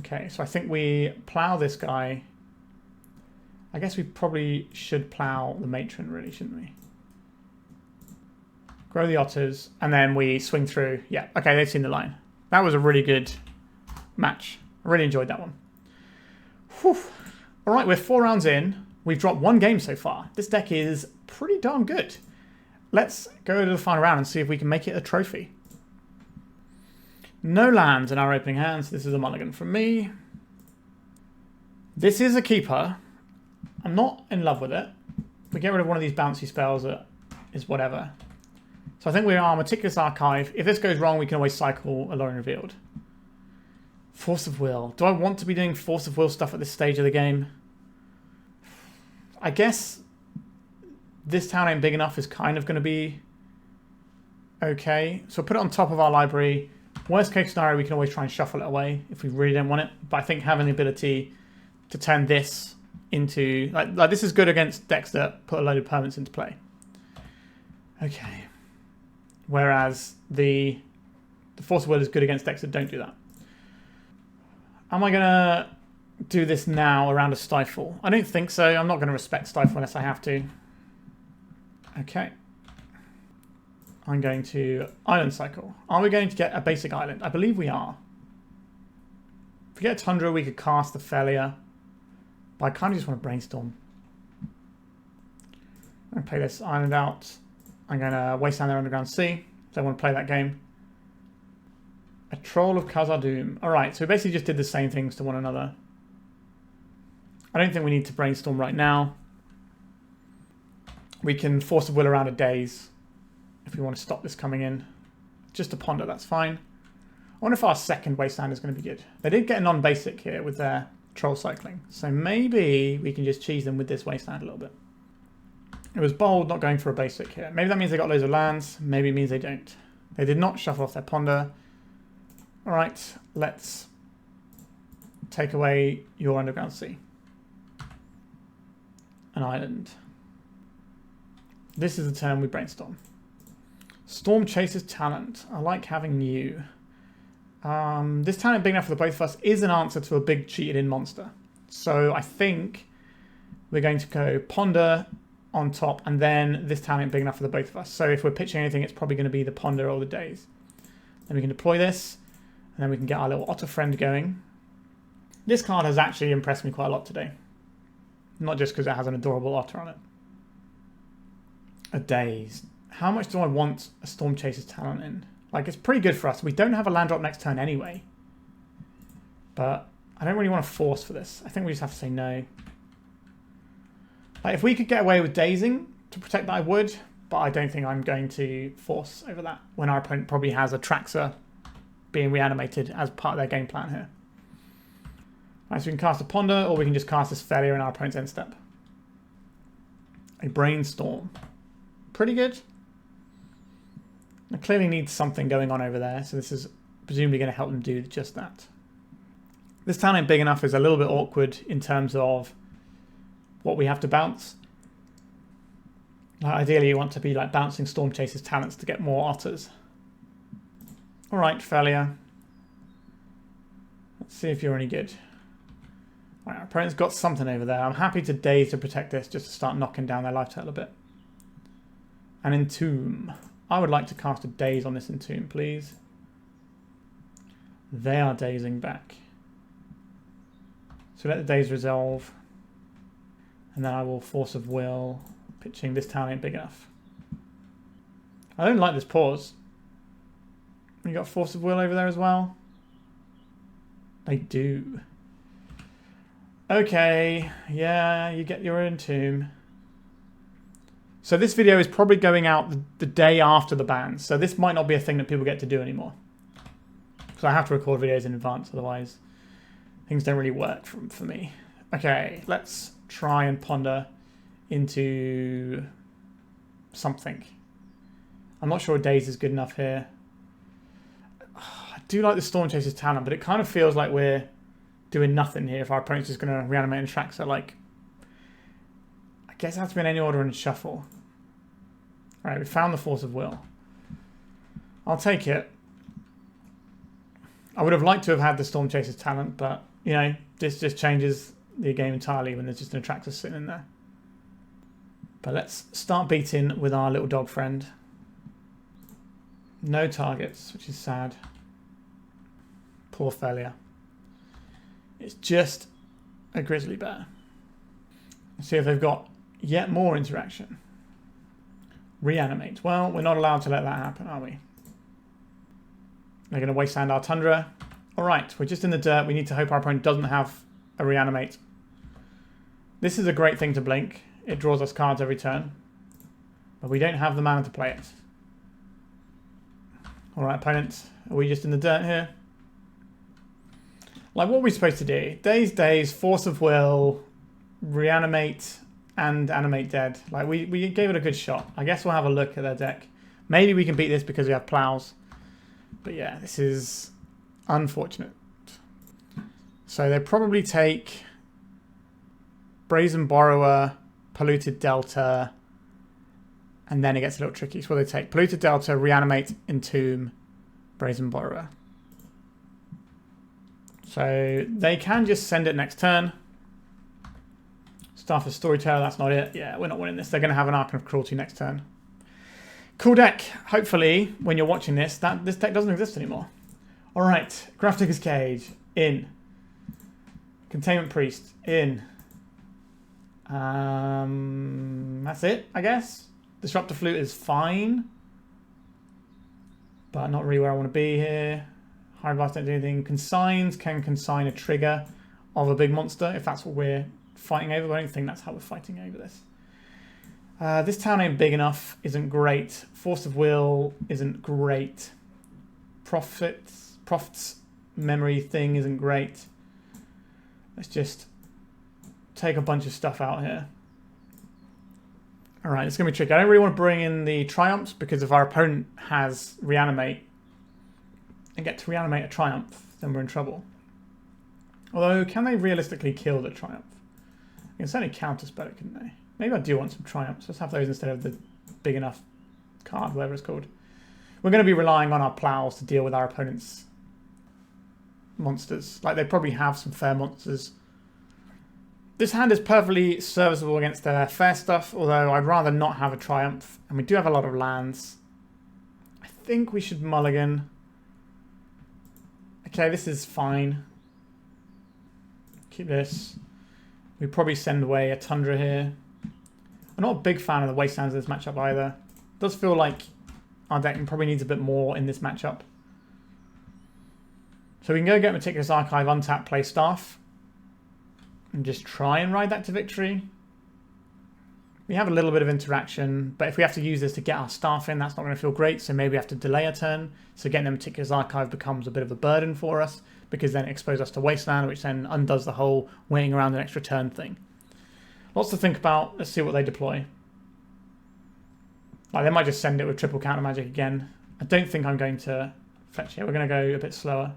Okay, so I think we plow this guy. I guess we probably should plow the matron, really, shouldn't we? Grow the otters, and then we swing through. Yeah, okay, they've seen the line. That was a really good match. I really enjoyed that one. Whew. All right, we're 4 rounds in. We've dropped 1 game so far. This deck is pretty darn good. Let's go to the final round and see if we can make it a trophy. No lands in our opening hands. This is a mulligan from me. This is a keeper. I'm not in love with it. We get rid of one of these bouncy spells that is whatever. So I think we are Meticulous Archive. If this goes wrong, we can always cycle a Lorien Revealed. Force of Will. Do I want to be doing Force of Will stuff at this stage of the game? I guess this town ain't big enough is kind of going to be okay. So put it on top of our library. Worst case scenario, we can always try and shuffle it away if we really don't want it. But I think having the ability to turn this into... Like this is good against decks that put a load of permanents into play. Okay. Whereas the Force of Will is good against decks that don't do that. Am I going to do this now around a Stifle? I don't think so. I'm not going to respect Stifle unless I have to. Okay. I'm going to Island Cycle. Are we going to get a basic island? I believe we are. If we get a Tundra, we could cast the Phelia. But I kind of just want to Brainstorm. I'm going to play this island out. I'm going to Wasteland their Underground Sea. Don't want to play that game. A Troll of Khazad-dûm. Alright, so we basically just did the same things to one another. I don't think we need to Brainstorm right now. We can Force of Will around a Daze if we want to stop this coming in. Just a Ponder, that's fine. I wonder if our second Wasteland is going to be good. They did get a non-basic here with their Troll cycling. So maybe we can just cheese them with this Wasteland a little bit. It was bold not going for a basic here. Maybe that means they got loads of lands. Maybe it means they don't. They did not shuffle off their Ponder. Alright, let's take away your Underground Sea. An island. This is the turn we Brainstorm. Stormchaser's Talent. I like having you. This talent big enough for the both of us is an answer to a big cheated in monster. So I think we're going to go Ponder on top and then this talent big enough for the both of us. So if we're pitching anything, it's probably going to be the Ponder or the Daze. Then we can deploy this and then we can get our little otter friend going. This card has actually impressed me quite a lot today. Not just because it has an adorable otter on it. A Daze. How much do I want a Stormchaser's Talent in? Like, it's pretty good for us. We don't have a land drop next turn anyway. But I don't really want to force for this. I think we just have to say no. Like, if we could get away with dazing to protect that, I would. But I don't think I'm going to force over that when our opponent probably has a Traxxer being reanimated as part of their game plan here. Right, so we can cast a Ponder, or we can just cast this Phelia in our opponent's end step. A Brainstorm. Pretty good. I clearly need something going on over there, so this is presumably going to help them do just that. This town ain't big enough is a little bit awkward in terms of what we have to bounce. Ideally, you want to be like bouncing Stormchaser's talents to get more otters. Alright, Phelia. Let's see if you're any good. Alright, our opponent's got something over there. I'm happy to Daze to protect this, just to start knocking down their life total a bit. And Entomb. I would like to cast a Daze on this Entomb, please. They are dazing back. So let the Daze resolve. And then I will Force of Will. Pitching this town ain't big enough. I don't like this pause. You got Force of Will over there as well? They do. Okay, yeah, you get your Entomb. So this video is probably going out the day after the ban. So this might not be a thing that people get to do anymore. Because I have to record videos in advance, otherwise things don't really work for me. Okay, let's try and Ponder into something. I'm not sure a Daze is good enough here. I do like the Stormchaser's Talent, but it kind of feels like we're doing nothing here if our opponent's just going to reanimate and Traxxer. Like, I guess it has to be in any order and shuffle. Alright, we found the Force of Will. I'll take it. I would have liked to have had the Stormchaser's Talent, but, you know, this just changes the game entirely when there's just an attractor sitting in there. But let's start beating with our little dog friend. No targets, which is sad. Poor Phelia. It's just a grizzly bear. Let's see if they've got yet more interaction. Reanimate. Well, we're not allowed to let that happen, are we? They're going to wasteland our Tundra. Alright, we're just in the dirt. We need to hope our opponent doesn't have a reanimate. This is a great thing to blink. It draws us cards every turn. But we don't have the mana to play it. Alright, opponent. Are we just in the dirt here? Like, what are we supposed to do? Daze, Force of Will, Reanimate, and Animate Dead. Like, we gave it a good shot. I guess we'll have a look at their deck. Maybe we can beat this because we have Plows. But yeah, this is unfortunate. So they probably take Brazen Borrower, Polluted Delta, and then it gets a little tricky. So they take Polluted Delta, Reanimate, Entomb, Brazen Borrower. So they can just send it next turn. Staff of Storyteller, that's not it. Yeah, we're not winning this. They're going to have an Archon of Cruelty next turn. Cool deck. Hopefully, when you're watching this, this deck doesn't exist anymore. Alright, Grafdigger's Cage, in. Containment Priest, in. That's it, I guess. Disruptor Flute is fine. But not really where I want to be here. Hydroblast don't do anything. Consigns can consign a trigger of a big monster, if that's what we're fighting over. I don't think that's how we're fighting over this. This town ain't big enough, isn't great. Force of Will isn't great. Proft's memory thing isn't great. Let's just take a bunch of stuff out here. Alright, it's going to be tricky. I don't really want to bring in the Triumphs because if our opponent has Reanimate and get to reanimate a Triumph, then we're in trouble. Although, can they realistically kill the Triumph? They can certainly counterspell it, couldn't they? Maybe I do want some Triumphs. Let's have those instead of the big enough card, whatever it's called. We're going to be relying on our Plows to deal with our opponent's monsters. Like, they probably have some fair monsters. This hand is perfectly serviceable against their fair stuff, although I'd rather not have a Triumph. And we do have a lot of lands. I think we should mulligan. Okay, this is fine. Keep this. We probably send away a Tundra here. I'm not a big fan of the Wastelands in this matchup either. It does feel like our deck probably needs a bit more in this matchup. So we can go get Meticulous Archive, untap, play Staff. And just try and ride that to victory. We have a little bit of interaction, but if we have to use this to get our Staff in, that's not going to feel great, so maybe we have to delay a turn. So getting a Meticulous Archive becomes a bit of a burden for us, because then it exposes us to Wasteland, which then undoes the whole waiting around an extra turn thing. Lots to think about. Let's see what they deploy. Like, they might just send it with triple counter magic again. I don't think I'm going to fetch here. We're going to go a bit slower.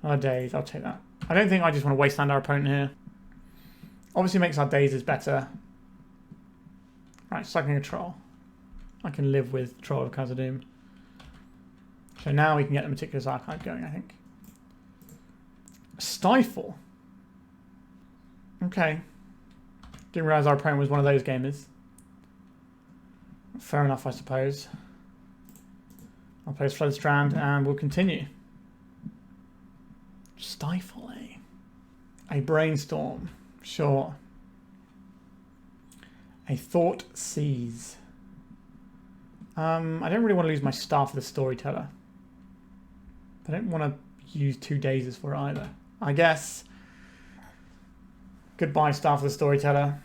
Oh, Daze, I'll take that. I don't think I just want to wasteland our opponent here. Obviously makes our Dazes better. Right, sucking a Troll. I can live with Troll of Khazad-dûm. So now we can get the Meticulous Archive going, I think. Stifle. Okay. Didn't realise our opponent was one of those gamers. Fair enough, I suppose. I'll play Flooded Strand and we'll continue. Stifle, eh? A Brainstorm. Sure. A Thought Seize. I don't really want to lose my Staff of the Storyteller. I don't want to use 2 Dazes for it either. I guess. Goodbye, Staff of the Storyteller.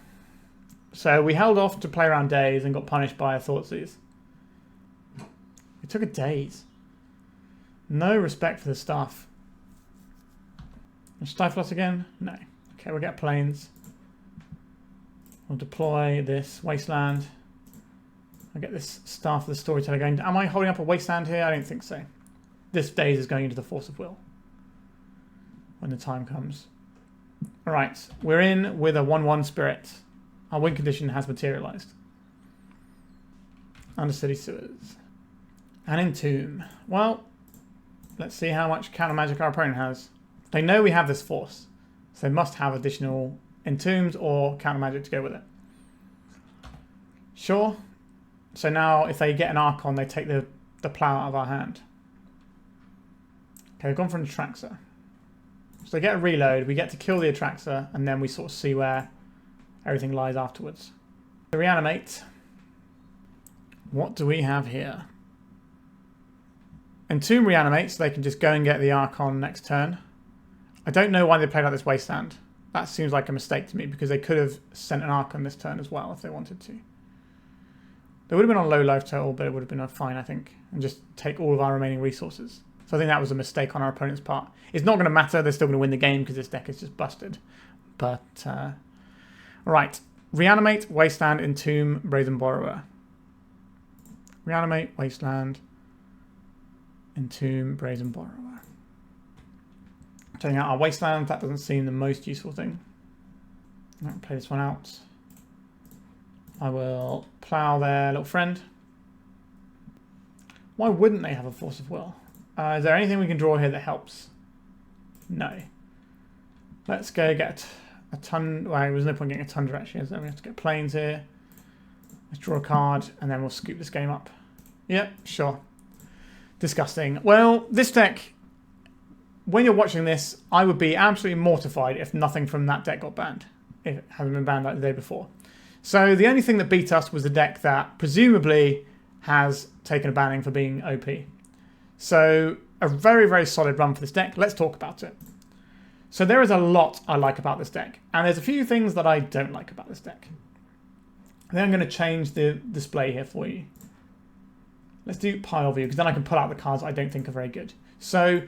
So we held off to play around Daze and got punished by a Thoughtseize. We took a Daze. No respect for the Staff. Stifle us again? No. Okay, we'll get Plains. We'll deploy this Wasteland. I'll get this Staff of the Storyteller going. Am I holding up a Wasteland here? I don't think so. This Daze is going into the Force of Will when the time comes. Alright, we're in with a 1-1 Spirit. Our win condition has materialised. Undercity Sewers. And Entomb. Well, let's see how much counter magic our opponent has. They know we have this Force. So they must have additional entombs or counter magic to go with it. Sure. So now if they get an Archon, they take the plow out of our hand. Okay, we've gone for an Atraxa. So they get a reload, we get to kill the Atraxa, and then we sort of see where everything lies afterwards. To reanimate, what do we have here? Entomb reanimates, so they can just go and get the Archon next turn. I don't know why they played out this Wasteland. That seems like a mistake to me, because they could have sent an Archon this turn as well if they wanted to. They would have been on low life total, but it would have been fine, I think, and just take all of our remaining resources. So I think that was a mistake on our opponent's part. It's not going to matter. They're still going to win the game because this deck is just busted. But, right. Reanimate, Wasteland, Entomb, Brazen Borrower. Reanimate, Wasteland, Entomb, Brazen Borrower. Taking out our Wasteland, that doesn't seem the most useful thing. I'll play this one out. I will plow their little friend. Why wouldn't they have a Force of Will? Is there anything we can draw here that helps? No. Let's go get a Tundra. Well, there's no point getting a Tundra actually. So we have to get planes here. Let's draw a card and then we'll scoop this game up. Yep, sure. Disgusting. Well, this deck, when you're watching this, I would be absolutely mortified if nothing from that deck got banned. If it hadn't been banned like the day before. So the only thing that beat us was the deck that presumably has taken a banning for being OP. So a very, very solid run for this deck. Let's talk about it. So there is a lot I like about this deck. And there's a few things that I don't like about this deck. Then I'm going to change the display here for you. Let's do pile view, because then I can pull out the cards I don't think are very good. So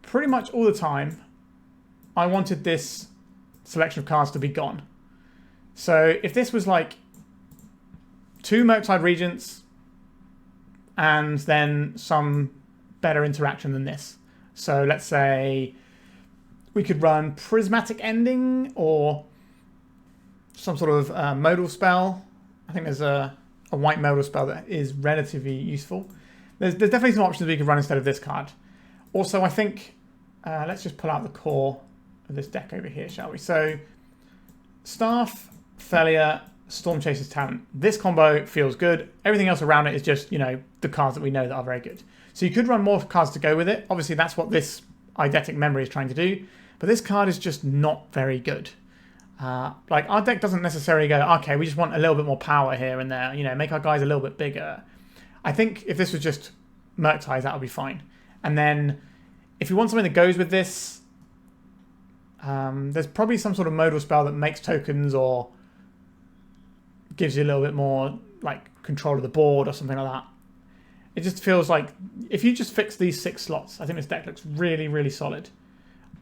pretty much all the time, I wanted this selection of cards to be gone. So if this was like 2 Murktide Regents and then some better interaction than this. So let's say we could run Prismatic Ending or some sort of modal spell. I think there's a white modal spell that is relatively useful. There's definitely some options we could run instead of this card. Also, I think, let's just pull out the core of this deck over here, shall we? So, Staff, Phelia, Stormchaser's Talent. This combo feels good. Everything else around it is just, you know, the cards that we know that are very good. So you could run more cards to go with it. Obviously, that's what this Eidetic Memory is trying to do. But this card is just not very good. Like, our deck doesn't necessarily go, okay, we just want a little bit more power here and there. You know, make our guys a little bit bigger. I think if this was just Murktide, that would be fine. And then, if you want something that goes with this, there's probably some sort of modal spell that makes tokens or gives you a little bit more, like, control of the board or something like that. It just feels like, if you just fix these 6 slots, I think this deck looks really, really solid.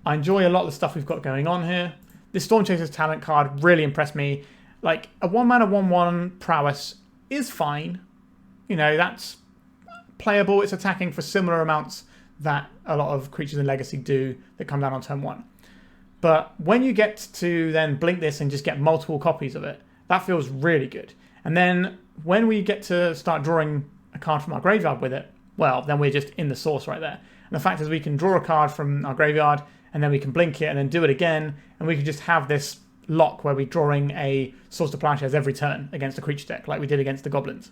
I enjoy a lot of the stuff we've got going on here. This Stormchaser's Talent card really impressed me. Like, a 1-mana 1/1 prowess is fine. You know, that's playable. It's attacking for similar amounts that a lot of creatures in Legacy do that come down on turn 1. But when you get to then blink this and just get multiple copies of it, that feels really good. And then when we get to start drawing a card from our graveyard with it, well, then we're just in the source right there. And the fact is we can draw a card from our graveyard and then we can blink it and then do it again, and we can just have this lock where we're drawing a Source to Plowshares every turn against a creature deck like we did against the Goblins.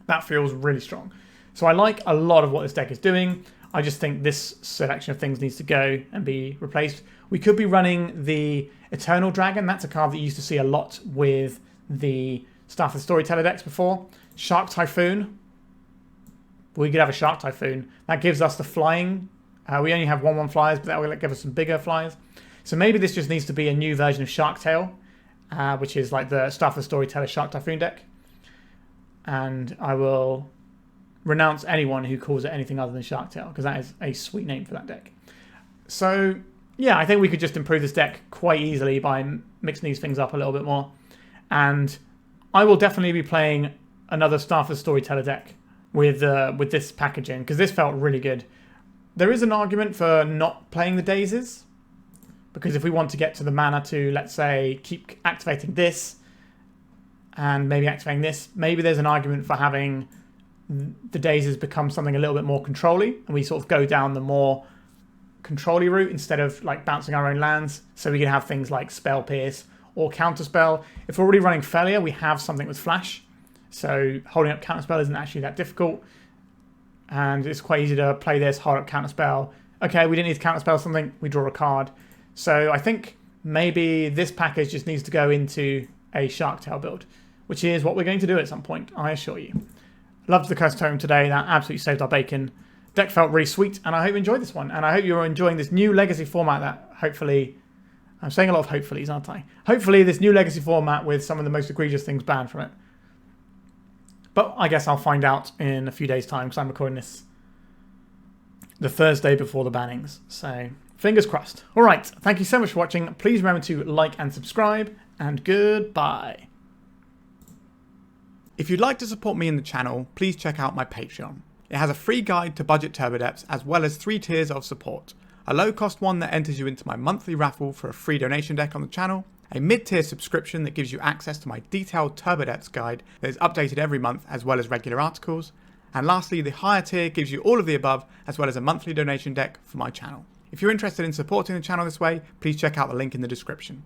That feels really strong. So I like a lot of what this deck is doing. I just think this selection of things needs to go and be replaced. We could be running the Eternal Dragon. That's a card that you used to see a lot with the Staff of the Storyteller decks before. Shark Typhoon. We could have a Shark Typhoon. That gives us the flying. We only have 1/1 flyers, but that will give us some bigger flyers. So maybe this just needs to be a new version of Shark Tail, which is like the Staff of the Storyteller Shark Typhoon deck. And I will renounce anyone who calls it anything other than Shark Tail, because that is a sweet name for that deck. So, yeah, I think we could just improve this deck quite easily by mixing these things up a little bit more. And I will definitely be playing another Staff of the Storyteller deck with this packaging, because this felt really good. There is an argument for not playing the Dazes, because if we want to get to the mana to, let's say, keep activating this and maybe activating this, maybe there's an argument for having the Dazes become something a little bit more controlling, and we sort of go down the more control-y route instead of like bouncing our own lands. So we can have things like Spell Pierce or Counterspell. If we're already running Phelia, we have something with Flash. So holding up Counterspell isn't actually that difficult. And it's quite easy to play this, hold up Counterspell. Okay, we didn't need to Counterspell something, we draw a card. So I think maybe this package just needs to go into a Sharktail build, which is what we're going to do at some point, I assure you. Loved the Cursed Totem today, that absolutely saved our bacon. Deck felt really sweet, and I hope you enjoyed this one. And I hope you're enjoying this new Legacy format that hopefully... I'm saying a lot of hopefullys, aren't I? Hopefully this new Legacy format with some of the most egregious things banned from it. But I guess I'll find out in a few days' time, because I'm recording this the Thursday before the bannings. So, fingers crossed. Alright, thank you so much for watching. Please remember to like and subscribe, and goodbye. If you'd like to support me in the channel, please check out my Patreon. It has a free guide to budget Turbodepths, as well as 3 tiers of support. A low-cost one that enters you into my monthly raffle for a free donation deck on the channel, a mid-tier subscription that gives you access to my detailed Turbodepths guide that is updated every month, as well as regular articles, and lastly, the higher tier gives you all of the above, as well as a monthly donation deck for my channel. If you're interested in supporting the channel this way, please check out the link in the description.